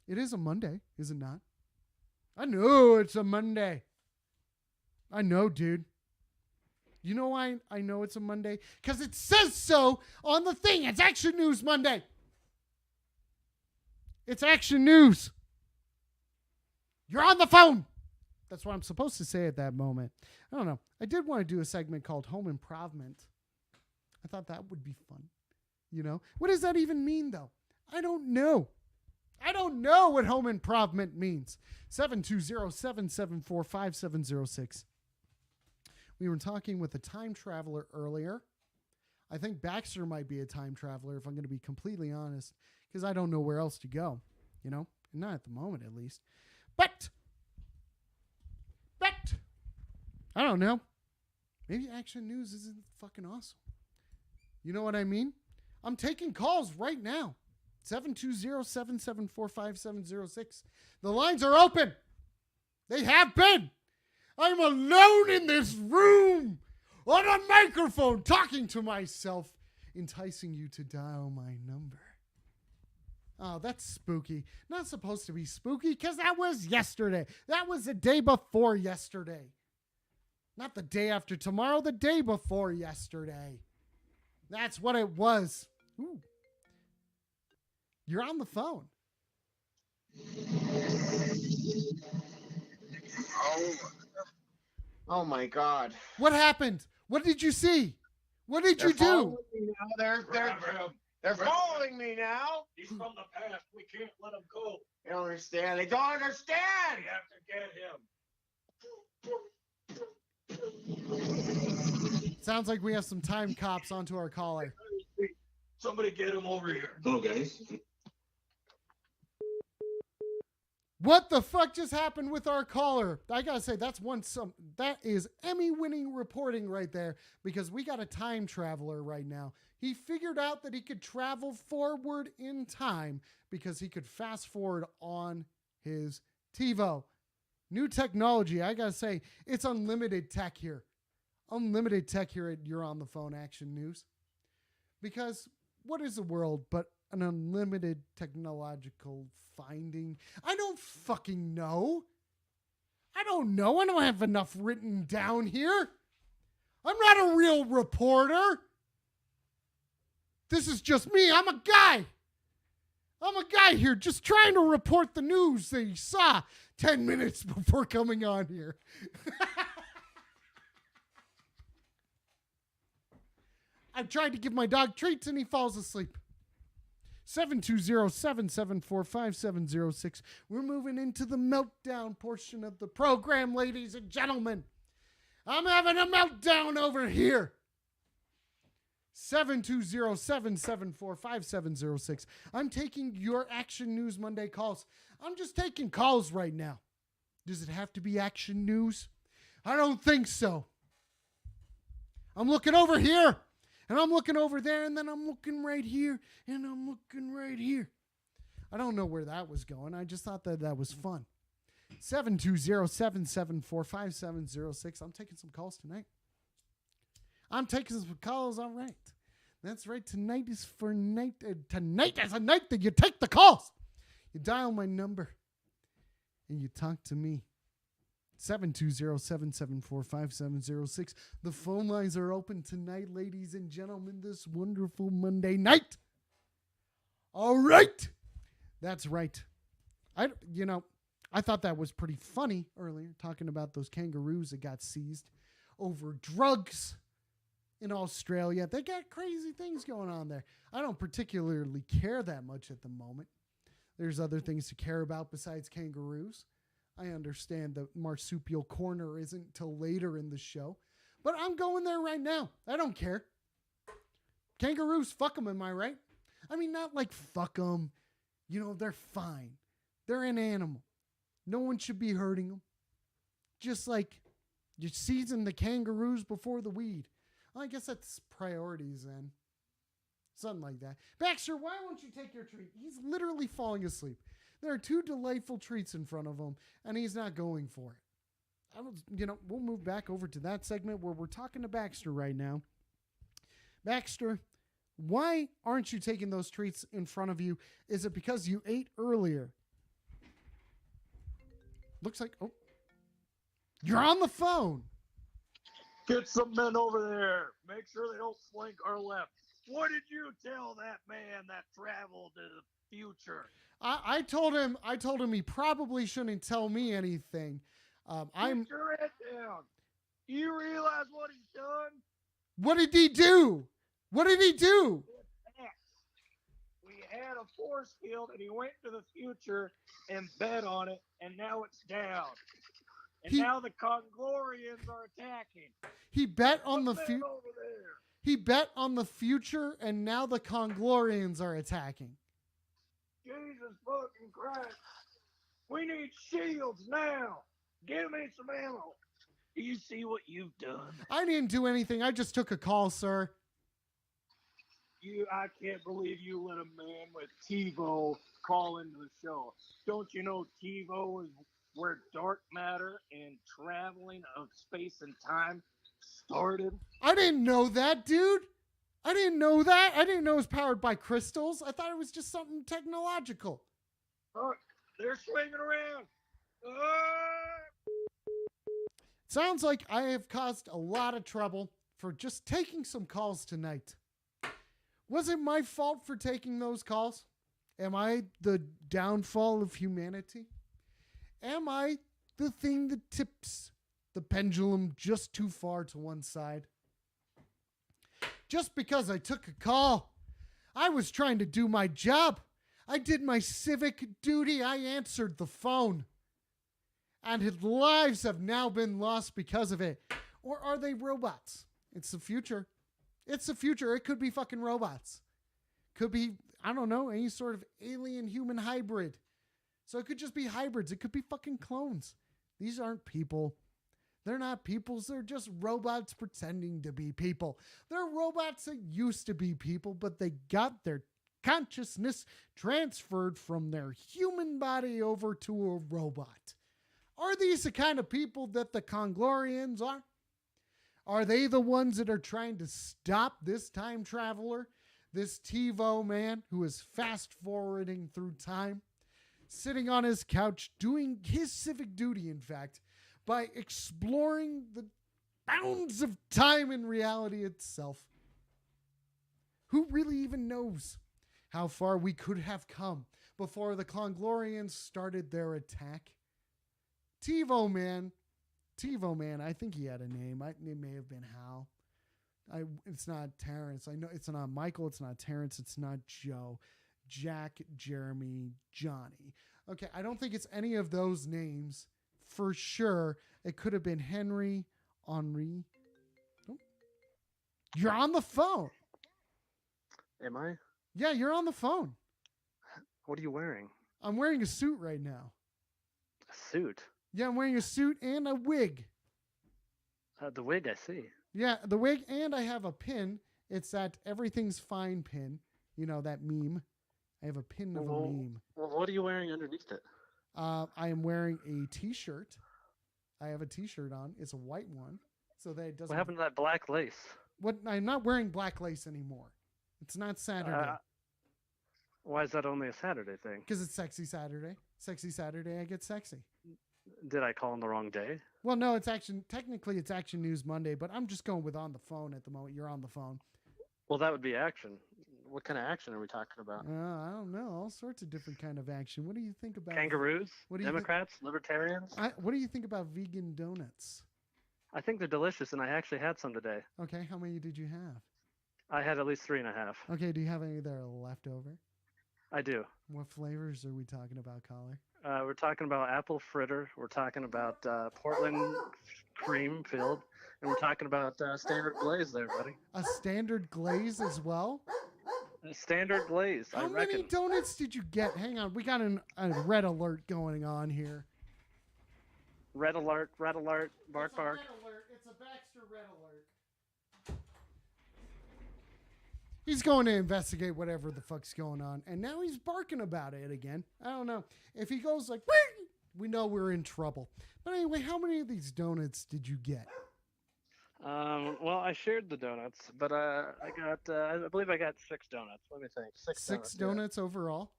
[SPEAKER 1] It is a Monday, is it not? I know it's a Monday. I know, dude. You know why I know it's a Monday? Because it says so on the thing. It's Action News Monday. It's Action News. You're on the phone. That's what I'm supposed to say at that moment. I don't know. I did want to do a segment called Home Improvement. I thought that would be fun. You know? What does that even mean, though? I don't know. I don't know what home improvement means. 720-774-5706. We were talking with a time traveler earlier. I think Baxter might be a time traveler, if I'm going to be completely honest, because I don't know where else to go, you know? Not at the moment, at least. But, I don't know. Maybe Action News isn't fucking awesome. You know what I mean? I'm taking calls right now. 720-774-5706. The lines are open. They have been. I'm alone in this room on a microphone talking to myself, enticing you to dial my number. Oh, that's spooky. Not supposed to be spooky because that was yesterday. That was the day before yesterday. Not the day after tomorrow, the day before yesterday. That's what it was. Ooh. You're on the phone.
[SPEAKER 4] Oh my God!
[SPEAKER 1] What happened? What did you see? What did you do?
[SPEAKER 4] Following me now. They're following me now.
[SPEAKER 3] He's from the past. We can't let him go.
[SPEAKER 4] They don't understand. They don't understand.
[SPEAKER 3] We have to get him.
[SPEAKER 1] Sounds like we have some time cops onto our caller.
[SPEAKER 3] Somebody get him over here.
[SPEAKER 6] Hello, guys.
[SPEAKER 1] What the fuck just happened with our caller? I gotta say, that is Emmy-winning reporting right there, because we got a time traveler right now. He figured out that he could travel forward in time because he could fast forward on his TiVo. New technology. I gotta say, it's unlimited tech here. Unlimited tech here at You're on the Phone Action News. Because what is the world but an unlimited technological finding? I don't fucking know. I don't know. I don't have enough written down here. I'm not a real reporter. This is just me. I'm a guy. I'm a guy here just trying to report the news that he saw 10 minutes before coming on here. I've tried to give my dog treats and he falls asleep. 720-774-5706. We're moving into the meltdown portion of the program, ladies and gentlemen. I'm having a meltdown over here. 720-774-5706. I'm taking your Action News Monday calls. I'm just taking calls right now. Does it have to be action news? I don't think so. I'm looking over here, and I'm looking over there, and then I'm looking right here, and I'm looking right here. I don't know where that was going. I just thought that was fun. 720-774-5706. I'm taking some calls tonight. I'm taking some calls, all right. That's right. Tonight is for night. Tonight is a night that you take the calls. You dial my number, and you talk to me. 720-774-5706. The phone lines are open tonight, ladies and gentlemen, this wonderful Monday night. All right. That's right. I thought that was pretty funny earlier, talking about those kangaroos that got seized over drugs in Australia. They got crazy things going on there. I don't particularly care that much at the moment. There's other things to care about besides kangaroos. I understand the marsupial corner isn't till later in the show, but I'm going there right now. I don't care. Kangaroos, fuck them, am I right? I mean, not like fuck them. You know, they're fine. They're an animal. No one should be hurting them. Just like you season the kangaroos before the weed. Well, I guess that's priorities then. Something like that. Baxter, why won't you take your treat? He's literally falling asleep. There are two delightful treats in front of him, and he's not going for it. We'll move back over to that segment where we're talking to Baxter right now. Baxter, why aren't you taking those treats in front of you? Is it because you ate earlier? Looks like, you're on the phone.
[SPEAKER 3] Get some men over there. Make sure they don't flank our left. What did you tell that man that traveled to the future?
[SPEAKER 1] I told him he probably shouldn't tell me anything.
[SPEAKER 3] Put your head down. Do you realize what he's done?
[SPEAKER 1] What did he do? What did he do?
[SPEAKER 3] We had a force field, and he went to the future and bet on it, and now it's down. And now the Congorians are attacking.
[SPEAKER 1] He bet on the
[SPEAKER 3] future.
[SPEAKER 1] He bet on the future, and now the Congorians are attacking.
[SPEAKER 3] Jesus fucking Christ. We need shields now. Give me some ammo. Do you see what you've done?
[SPEAKER 1] I didn't do anything. I just took a call, sir.
[SPEAKER 3] I can't believe you let a man with TiVo call into the show. Don't you know TiVo is where dark matter and traveling of space and time started?
[SPEAKER 1] I didn't know that, dude. I didn't know that. I didn't know it was powered by crystals. I thought it was just something technological.
[SPEAKER 3] Oh, they're swinging around.
[SPEAKER 1] Sounds like I have caused a lot of trouble for just taking some calls tonight. Was it my fault for taking those calls? Am I the downfall of humanity? Am I the thing that tips the pendulum just too far to one side? Just because I took a call, I was trying to do my job. I did my civic duty. I answered the phone. And his lives have now been lost because of it. Or are they robots? It's the future. It's the future. It could be fucking robots. Could be, I don't know, any sort of alien human hybrid. So it could just be hybrids. It could be fucking clones. These aren't people. They're not peoples. They're just robots pretending to be people. They're robots that used to be people, but they got their consciousness transferred from their human body over to a robot. Are these the kind of people that the Congorians are? Are they the ones that are trying to stop this time traveler, this TiVo man who is fast forwarding through time, sitting on his couch doing his civic duty, in fact, by exploring the bounds of time and reality itself? Who really even knows how far we could have come before the Congorians started their attack? TiVo man, I think he had a name. It may have been Hal. It's not Terrence. I know it's not Michael. It's not Terrence. It's not Joe. Jack, Jeremy, Johnny. Okay, I don't think it's any of those names. For sure, it could have been Henry. Oh. You're on the phone.
[SPEAKER 8] Am I?
[SPEAKER 1] Yeah, you're on the phone.
[SPEAKER 8] What are you wearing?
[SPEAKER 1] I'm wearing a suit right now.
[SPEAKER 8] A suit?
[SPEAKER 1] Yeah, I'm wearing a suit and a wig.
[SPEAKER 8] The wig, I see.
[SPEAKER 1] Yeah, the wig, and I have a pin. It's that everything's fine pin. You know, that meme. I have a pin of a meme.
[SPEAKER 8] Well, what are you wearing underneath it?
[SPEAKER 1] I am wearing a t-shirt. I have a t-shirt on. It's a white one. So that it doesn't...
[SPEAKER 8] What happened to that black lace?
[SPEAKER 1] What? I'm not wearing black lace anymore. It's not Saturday.
[SPEAKER 8] Why is that only a Saturday thing?
[SPEAKER 1] Because it's Sexy Saturday. Sexy Saturday, I get sexy.
[SPEAKER 8] Did I call on the wrong day?
[SPEAKER 1] Well, no, technically it's Action News Monday, but I'm just going with on the phone at the moment. You're on the phone.
[SPEAKER 8] Well, that would be action. What kind of action are we talking about?
[SPEAKER 1] I don't know. All sorts of different kind of action. What do you think about...
[SPEAKER 8] Kangaroos?
[SPEAKER 1] What do you
[SPEAKER 8] Democrats? Libertarians?
[SPEAKER 1] what do you think about vegan donuts?
[SPEAKER 8] I think they're delicious, and I actually had some today.
[SPEAKER 1] Okay, how many did you have?
[SPEAKER 8] I had at least 3.5.
[SPEAKER 1] Okay, do you have any that are left over?
[SPEAKER 8] I do.
[SPEAKER 1] What flavors are we talking about, caller?
[SPEAKER 8] We're talking about apple fritter. We're talking about Portland cream filled. And we're talking about standard glaze there, buddy.
[SPEAKER 1] A standard glaze as well?
[SPEAKER 8] A standard glaze,
[SPEAKER 1] How many donuts did you get? Hang on, we got a red alert going on here.
[SPEAKER 8] Red alert, bark, bark.
[SPEAKER 1] Red alert. It's a Baxter red alert. He's going to investigate whatever the fuck's going on. And now he's barking about it again. I don't know. If he goes like, we know we're in trouble. But anyway, how many of these donuts did you get?
[SPEAKER 8] Well, I shared the donuts, but I believe I got 6 donuts. Let me think.
[SPEAKER 1] Six donuts overall?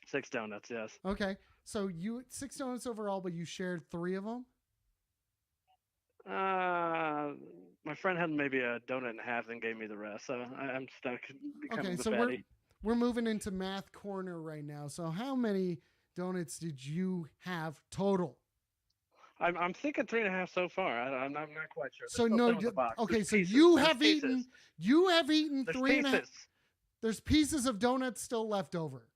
[SPEAKER 8] 6 donuts, yes.
[SPEAKER 1] Okay. So you 6 donuts overall, but you shared 3 of them?
[SPEAKER 8] My friend had maybe a donut and a half and gave me the rest, so I'm stuck becoming the fatty.
[SPEAKER 1] We're moving into math corner right now. So how many donuts did you have total?
[SPEAKER 8] I'm thinking 3.5 so far. I'm not quite sure.
[SPEAKER 1] So no, okay. So you have eaten 3.5. There's pieces of donuts still left over.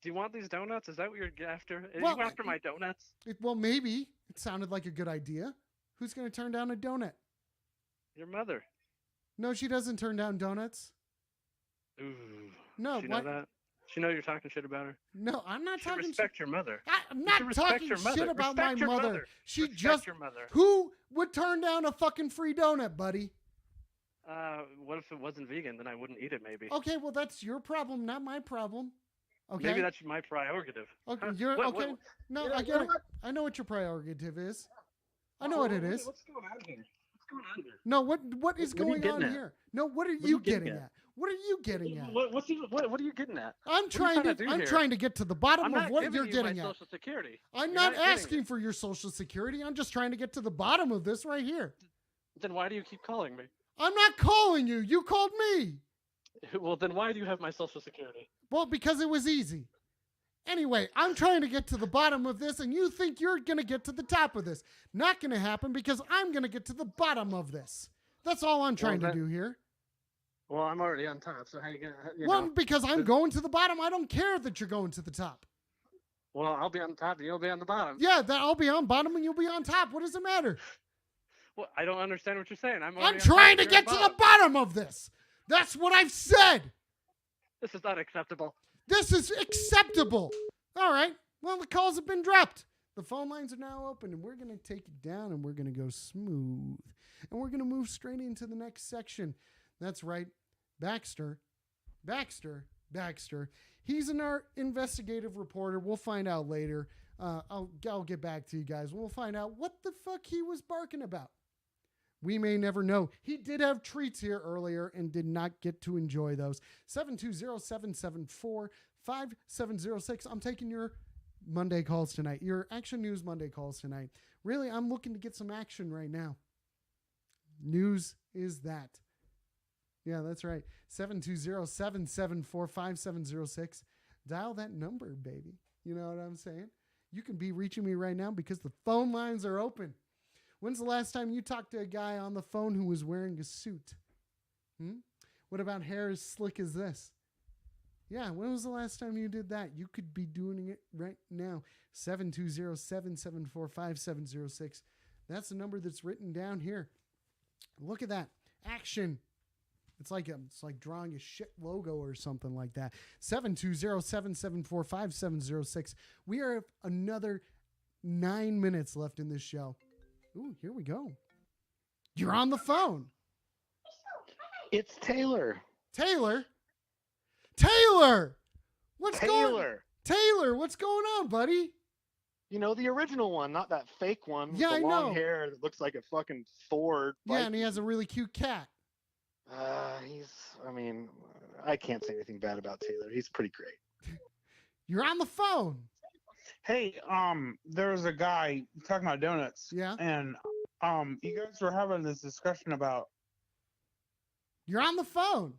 [SPEAKER 8] Do you want these donuts? Is that what you're after? Are
[SPEAKER 1] Well,
[SPEAKER 8] you after my donuts?
[SPEAKER 1] Well, maybe. It sounded like a good idea. Who's going to turn down a donut?
[SPEAKER 8] Your mother.
[SPEAKER 1] No, she doesn't turn down donuts.
[SPEAKER 8] Ooh.
[SPEAKER 1] No,
[SPEAKER 8] she know that? She know you're talking shit about her?
[SPEAKER 1] No, I'm not talking shit.
[SPEAKER 8] Respect your mother.
[SPEAKER 1] I'm not talking shit about my mother. She just...
[SPEAKER 8] your mother.
[SPEAKER 1] Who would turn down a fucking free donut, buddy?
[SPEAKER 8] What if it wasn't vegan? Then I wouldn't eat it, maybe.
[SPEAKER 1] Okay, well, that's your problem, not my problem. Okay.
[SPEAKER 8] Maybe that's my prerogative.
[SPEAKER 1] Okay,
[SPEAKER 8] Huh?
[SPEAKER 1] okay. No, I get it. I know what your prerogative is. I know what it is.
[SPEAKER 8] What's going on here? What's going on here?
[SPEAKER 1] No, what is going on here? No, what are you getting at? What are you getting at?
[SPEAKER 8] What are you getting at?
[SPEAKER 1] I'm trying to get to the bottom of what you're getting at.
[SPEAKER 8] Social Security.
[SPEAKER 1] I'm not asking for your Social Security. I'm just trying to get to the bottom of this right here.
[SPEAKER 8] Then why do you keep calling me?
[SPEAKER 1] I'm not calling you. You called me.
[SPEAKER 8] Well, then why do you have my Social Security?
[SPEAKER 1] Well, because it was easy. Anyway, I'm trying to get to the bottom of this, and you think you're going to get to the top of this. Not going to happen because I'm going to get to the bottom of this. That's all I'm trying to do here.
[SPEAKER 8] Well, I'm already on top, so how you going to...
[SPEAKER 1] Well, because I'm going to the bottom. I don't care that you're going to the top.
[SPEAKER 8] Well, I'll be on top, and you'll be on the bottom.
[SPEAKER 1] Yeah, I'll be on bottom, and you'll be on top. What does it matter?
[SPEAKER 8] Well, I don't understand what you're saying.
[SPEAKER 1] I'm trying to get to the bottom of this. That's what I've said.
[SPEAKER 8] This is not acceptable.
[SPEAKER 1] This is acceptable. All right. Well, the calls have been dropped. The phone lines are now open, and we're going to take it down, and we're going to go smooth. And we're going to move straight into the next section. That's right. Baxter. He's our investigative reporter. We'll find out later. I'll get back to you guys. We'll find out what the fuck he was barking about. We may never know. He did have treats here earlier and did not get to enjoy those. 720-774-5706. I'm taking your Monday calls tonight. Your Action News Monday calls tonight. Really, I'm looking to get some action right now. News is that. Yeah, that's right. 720-774-5706. Dial that number, baby. You know what I'm saying? You can be reaching me right now because the phone lines are open. When's the last time you talked to a guy on the phone who was wearing a suit? What about hair as slick as this? Yeah, when was the last time you did that? You could be doing it right now. 720-774-5706. That's the number that's written down here. Look at that. Action. It's like drawing a shit logo or something like that. 720-774-5706. We are another 9 minutes left in this show. Ooh, here we go. You're on the phone.
[SPEAKER 9] It's Taylor.
[SPEAKER 1] Taylor? Taylor!
[SPEAKER 9] Taylor.
[SPEAKER 1] Taylor, what's going on, buddy?
[SPEAKER 9] You know, the original one, not that fake one with
[SPEAKER 1] Yeah,
[SPEAKER 9] the
[SPEAKER 1] I
[SPEAKER 9] long
[SPEAKER 1] know.
[SPEAKER 9] hair that looks like a fucking Ford.
[SPEAKER 1] Yeah, and he has a really cute cat.
[SPEAKER 9] I can't say anything bad about Taylor. He's pretty great.
[SPEAKER 1] You're on the phone.
[SPEAKER 10] Hey, there's a guy talking about donuts.
[SPEAKER 1] Yeah.
[SPEAKER 10] And you guys were having this discussion about.
[SPEAKER 1] You're on the phone.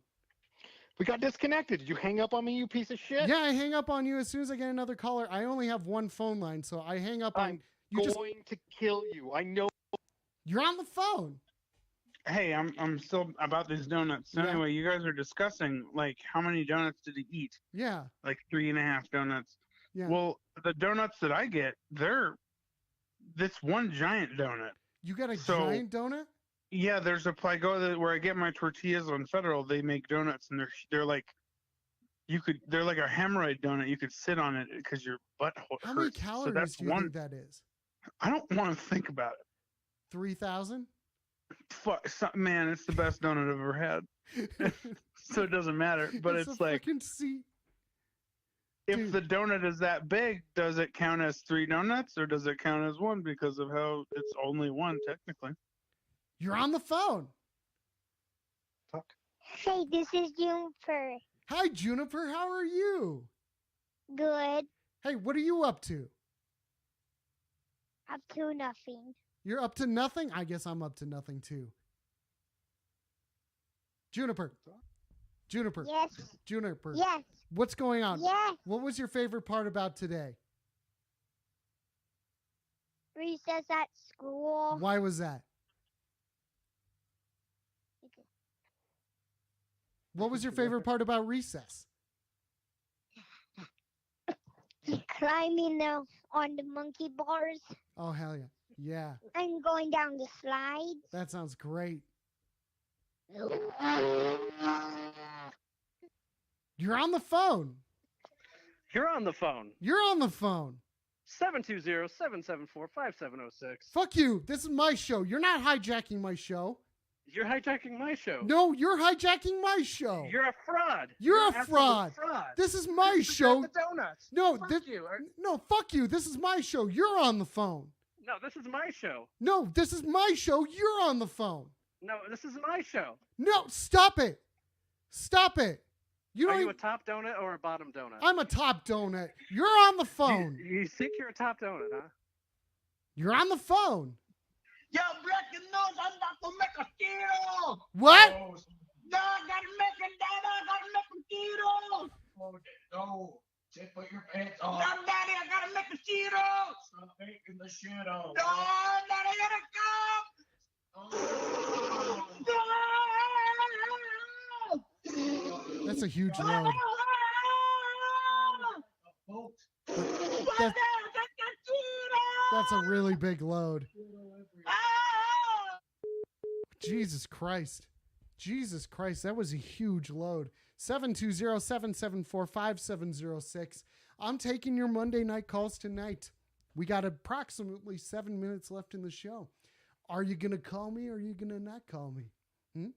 [SPEAKER 9] We got disconnected. Did you hang up on me, you piece of shit?
[SPEAKER 1] Yeah, I hang up on you as soon as I get another caller. I only have one phone line, so I hang up on you.
[SPEAKER 9] Going to kill you. I know.
[SPEAKER 1] You're on the phone.
[SPEAKER 10] Hey, I'm still about these donuts. So
[SPEAKER 1] Yeah.
[SPEAKER 10] Anyway, you guys are discussing like how many donuts did he eat?
[SPEAKER 1] Yeah.
[SPEAKER 10] Like 3.5 donuts.
[SPEAKER 1] Yeah.
[SPEAKER 10] Well, the donuts that I get, they're this one giant donut.
[SPEAKER 1] You got a giant donut?
[SPEAKER 10] Yeah, there's I go where I get my tortillas on Federal. They make donuts, and they're like they're like a hemorrhoid donut. You could sit on it because your butt hurts.
[SPEAKER 1] How many calories
[SPEAKER 10] so that's
[SPEAKER 1] do you think that is?
[SPEAKER 10] I don't want to think about it.
[SPEAKER 1] 3,000?
[SPEAKER 10] Fuck, man, it's the best donut I've ever had. So it doesn't matter. But it's like, if the donut is that big, does it count as 3 donuts or does it count as 1 because of how it's only 1 technically?
[SPEAKER 1] You're on the phone.
[SPEAKER 10] Fuck.
[SPEAKER 11] Hey, this is Juniper.
[SPEAKER 1] Hi, Juniper. How are you?
[SPEAKER 11] Good.
[SPEAKER 1] Hey, what are you up to?
[SPEAKER 11] Up to nothing.
[SPEAKER 1] You're up to nothing? I guess I'm up to nothing too. Juniper. Juniper.
[SPEAKER 11] Yes.
[SPEAKER 1] Juniper.
[SPEAKER 11] Yes.
[SPEAKER 1] What's going on?
[SPEAKER 11] Yes.
[SPEAKER 1] What was your favorite part about today?
[SPEAKER 11] Recess at school.
[SPEAKER 1] Why was that? What was your favorite part about recess?
[SPEAKER 11] Climbing on the monkey bars.
[SPEAKER 1] Oh, hell yeah. Yeah.
[SPEAKER 11] And going down the slides.
[SPEAKER 1] That sounds great. You're on the phone.
[SPEAKER 8] You're on the phone.
[SPEAKER 1] You're on the phone.
[SPEAKER 8] 720-774-5706.
[SPEAKER 1] Fuck you. This is my show. You're not hijacking my show.
[SPEAKER 8] You're hijacking my show.
[SPEAKER 1] No, you're hijacking my show.
[SPEAKER 8] You're a fraud.
[SPEAKER 1] You're a
[SPEAKER 8] an
[SPEAKER 1] fraud.
[SPEAKER 8] absolute fraud.
[SPEAKER 1] This is my
[SPEAKER 8] You
[SPEAKER 1] show.
[SPEAKER 8] forgot the donuts.
[SPEAKER 1] No,
[SPEAKER 8] Fuck you.
[SPEAKER 1] No, fuck you. This is my show. You're on the phone.
[SPEAKER 8] No, this is my show.
[SPEAKER 1] No, this is my show. You're on the phone.
[SPEAKER 8] No, this is my show.
[SPEAKER 1] No, stop it. Stop it. You
[SPEAKER 8] Are
[SPEAKER 1] don't
[SPEAKER 8] you
[SPEAKER 1] even,
[SPEAKER 8] a top donut or a bottom donut?
[SPEAKER 1] I'm a top donut. You're on the phone.
[SPEAKER 8] You think you're a top donut, huh?
[SPEAKER 1] You're on the phone.
[SPEAKER 5] Yo, breaking news, I'm about to make a keto.
[SPEAKER 1] What?
[SPEAKER 5] No, I gotta make a dinner. I gotta make a keto. No, just put your pants on. No, Daddy, I gotta make a keto. Stop making the shit on. No, Daddy, I gotta go.
[SPEAKER 1] That's a huge load. That's a really big load. Jesus Christ. Jesus Christ, that was a huge load. 720-774-5706. I'm taking your Monday night calls tonight. We got approximately 7 minutes left in the show. Are you going to call me or are you going to not call me? You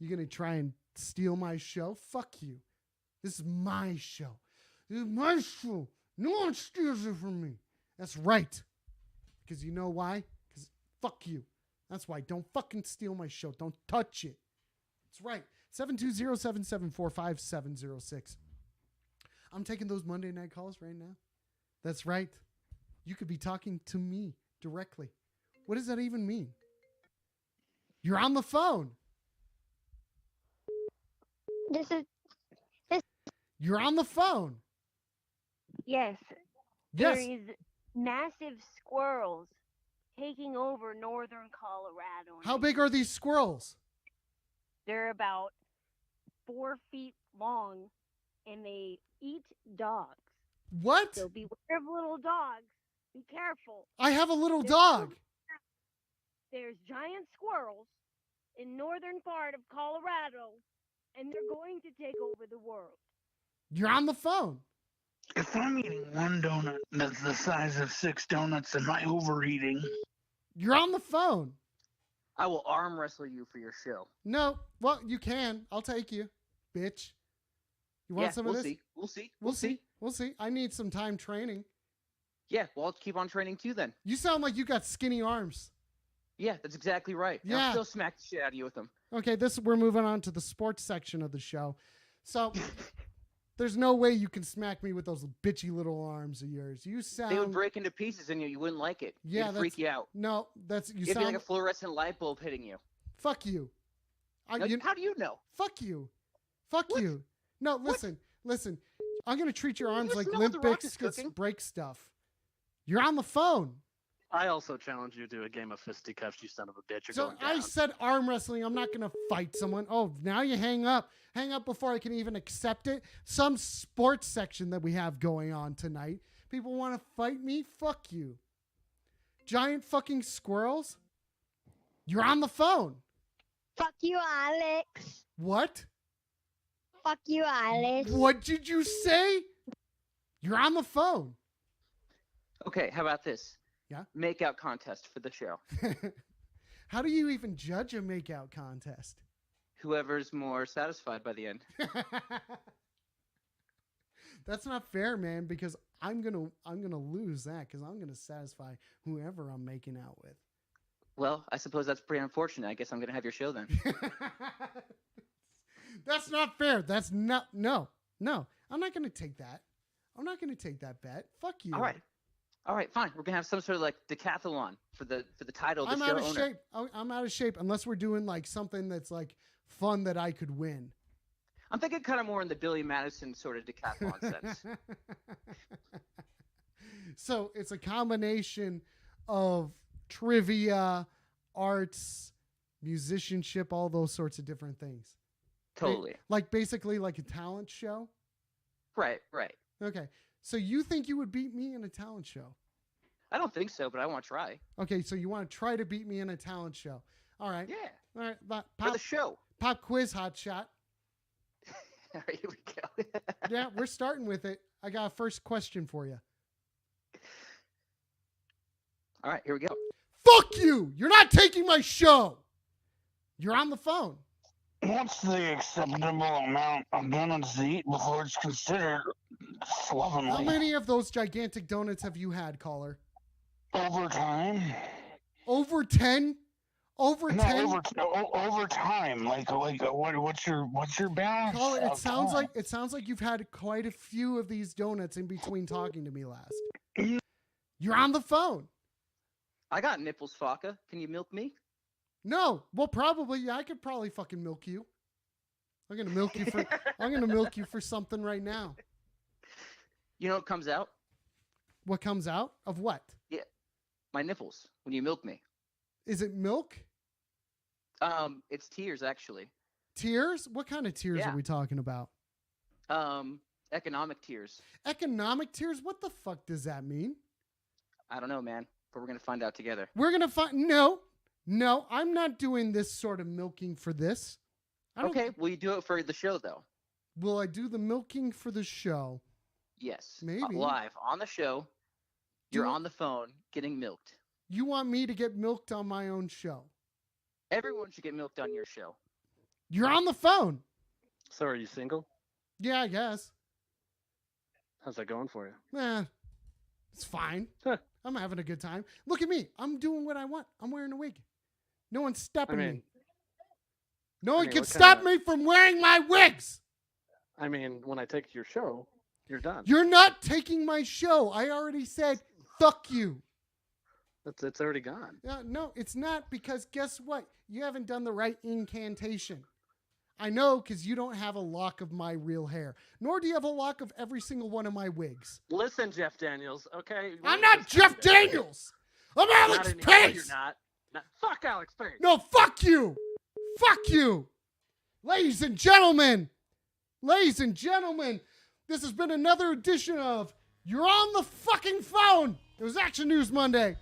[SPEAKER 1] going to try and steal my show? Fuck you. This is my show. This is my show. No one steals it from me. That's right. Because you know why? Because fuck you. That's why. Don't fucking steal my show. Don't touch it. That's right. 720-774-5706. I'm taking those Monday night calls right now. That's right. You could be talking to me directly. What does that even mean? You're on the phone. You're on the phone.
[SPEAKER 12] Yes.
[SPEAKER 1] Yes.
[SPEAKER 12] There is massive squirrels taking over northern Colorado.
[SPEAKER 1] How big are these squirrels?
[SPEAKER 12] They're about 4 feet long, and they eat dogs.
[SPEAKER 1] What?
[SPEAKER 12] So beware of little dogs. Be careful.
[SPEAKER 1] I have a little dog.
[SPEAKER 12] There's giant squirrels in northern part of Colorado and they're going to take over the world.
[SPEAKER 1] You're on the phone.
[SPEAKER 10] If I'm eating one donut that's the size of 6 donuts, am I overeating?
[SPEAKER 1] You're on the phone.
[SPEAKER 13] I will arm wrestle you for your show.
[SPEAKER 1] No, well, you can. I'll take you, bitch. You want some
[SPEAKER 13] we'll
[SPEAKER 1] of this?
[SPEAKER 13] see. We'll see.
[SPEAKER 1] We'll see. We'll see. I need some time training.
[SPEAKER 13] Yeah, well, I'll keep on training too then.
[SPEAKER 1] You sound like you got skinny arms.
[SPEAKER 13] Yeah, that's exactly right. And
[SPEAKER 1] Yeah.
[SPEAKER 13] I'll still smack the shit out of you with them.
[SPEAKER 1] Okay, we're moving on to the sports section of the show. So there's no way you can smack me with those bitchy little arms of yours. You sound.
[SPEAKER 13] They would break into pieces and you wouldn't like it.
[SPEAKER 1] Yeah,
[SPEAKER 13] It'd freak you out.
[SPEAKER 1] No, that's you
[SPEAKER 13] It'd
[SPEAKER 1] sound
[SPEAKER 13] be like a fluorescent light bulb hitting you.
[SPEAKER 1] Fuck you.
[SPEAKER 13] How do you know?
[SPEAKER 1] Fuck you. Fuck you. No, listen. I'm gonna treat your arms like
[SPEAKER 13] smell
[SPEAKER 1] Limp
[SPEAKER 13] what The Rock is
[SPEAKER 1] Bizkit's
[SPEAKER 13] cooking?
[SPEAKER 1] break stuff. You're on the phone.
[SPEAKER 8] I also challenge you to a game of fisticuffs, you son of a bitch. You're
[SPEAKER 1] So
[SPEAKER 8] going down.
[SPEAKER 1] I said arm wrestling. I'm not gonna fight someone. Oh, now you hang up. Hang up before I can even accept it. Some sports section that we have going on tonight. People want to fight me? Fuck you. Giant fucking squirrels. You're on the phone.
[SPEAKER 11] Fuck you, Alex.
[SPEAKER 1] What?
[SPEAKER 11] Fuck you, Alex.
[SPEAKER 1] What did you say? You're on the phone.
[SPEAKER 13] Okay, how about this?
[SPEAKER 1] Yeah?
[SPEAKER 13] Make-out contest for the show.
[SPEAKER 1] How do you even judge a makeout contest?
[SPEAKER 13] Whoever's more satisfied by the end.
[SPEAKER 1] That's not fair, man, because I'm gonna lose that because I'm gonna satisfy whoever I'm making out with.
[SPEAKER 13] Well, I suppose that's pretty unfortunate. I guess I'm going to have your show then.
[SPEAKER 1] That's not fair. That's not no. I'm not gonna take that. I'm not gonna take that bet. Fuck you.
[SPEAKER 13] All right, fine. We're going to have some sort of like decathlon for the title of
[SPEAKER 1] I'm
[SPEAKER 13] the show
[SPEAKER 1] out of
[SPEAKER 13] owner.
[SPEAKER 1] shape. I'm out of shape unless we're doing like something that's like fun that I could win.
[SPEAKER 13] I'm thinking kind of more in the Billy Madison sort of decathlon sense.
[SPEAKER 1] So it's a combination of trivia, arts, musicianship, all those sorts of different things.
[SPEAKER 13] Totally.
[SPEAKER 1] Like basically like a talent show.
[SPEAKER 13] Right.
[SPEAKER 1] Okay. So you think you would beat me in a talent show?
[SPEAKER 13] I don't think so, but I want to try.
[SPEAKER 1] Okay, so you want to try to beat me in a talent show. All right.
[SPEAKER 13] Yeah.
[SPEAKER 1] All right.
[SPEAKER 13] For the show.
[SPEAKER 1] Pop quiz, hot shot.
[SPEAKER 13] All right, here we go.
[SPEAKER 1] Yeah, we're starting with it. I got a first question for you.
[SPEAKER 13] All right, here we go.
[SPEAKER 1] Fuck you! You're not taking my show! You're on the phone.
[SPEAKER 10] What's the acceptable amount of donuts to eat before it's considered slovenly?
[SPEAKER 1] How many of those gigantic donuts have you had, caller?
[SPEAKER 10] Over time?
[SPEAKER 1] Over 10? Over 10?
[SPEAKER 10] Over time. What's your balance?
[SPEAKER 1] Caller,
[SPEAKER 10] of time?
[SPEAKER 1] it sounds like you've had quite a few of these donuts in between talking to me last. You're on the phone.
[SPEAKER 13] I got nipples, Faka. Can you milk me?
[SPEAKER 1] No. Well, probably. Yeah, I could probably fucking milk you. I'm gonna milk you for something right now.
[SPEAKER 13] You know what comes out?
[SPEAKER 1] What comes out of what?
[SPEAKER 13] Yeah, my nipples when you milk me.
[SPEAKER 1] Is it milk?
[SPEAKER 13] It's tears actually.
[SPEAKER 1] Tears? What kind of tears
[SPEAKER 13] Yeah.
[SPEAKER 1] are we talking about?
[SPEAKER 13] Economic tears.
[SPEAKER 1] Economic tears? What the fuck does that mean?
[SPEAKER 13] I don't know, man, but we're gonna find out together.
[SPEAKER 1] We're gonna find. No, I'm not doing this sort of milking for this.
[SPEAKER 13] Okay, will you do it for the show though?
[SPEAKER 1] Will I do the milking for the show?
[SPEAKER 13] Yes.
[SPEAKER 1] Maybe.
[SPEAKER 13] Live on the show. You're on the phone getting milked.
[SPEAKER 1] You want me to get milked on my own show?
[SPEAKER 13] Everyone should get milked on your show.
[SPEAKER 1] You're on the phone.
[SPEAKER 8] So are you single?
[SPEAKER 1] Yeah, I guess.
[SPEAKER 8] How's that going for you?
[SPEAKER 1] It's fine. I'm having a good time. Look at me. I'm doing what I want. I'm wearing a wig. No one's stopping me. No one can stop me from wearing my wigs.
[SPEAKER 8] I mean, when I take your show, you're done.
[SPEAKER 1] You're not taking my show. I already said, fuck you.
[SPEAKER 8] It's already gone.
[SPEAKER 1] No, it's not, because guess what? You haven't done the right incantation. I know, because you don't have a lock of my real hair. Nor do you have a lock of every single one of my wigs.
[SPEAKER 8] Listen, Jeff Daniels, okay?
[SPEAKER 1] I'm not Jeff Daniels. I'm Alex Pace.
[SPEAKER 8] You're not. Fuck Alex Pace.
[SPEAKER 1] No, fuck you. Fuck you. Ladies and gentlemen, this has been another edition of You're on the Fucking Phone. It was Action News Monday.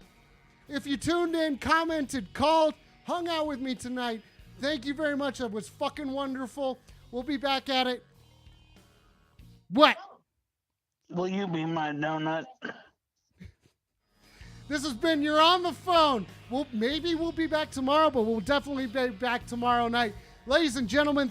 [SPEAKER 1] If you tuned in, commented, called, hung out with me tonight, thank you very much. That was fucking wonderful. We'll be back at it. What?
[SPEAKER 10] Will you be my donut?
[SPEAKER 1] This has been You're on the Phone. Maybe we'll be back tomorrow, but we'll definitely be back tomorrow night. Ladies and gentlemen,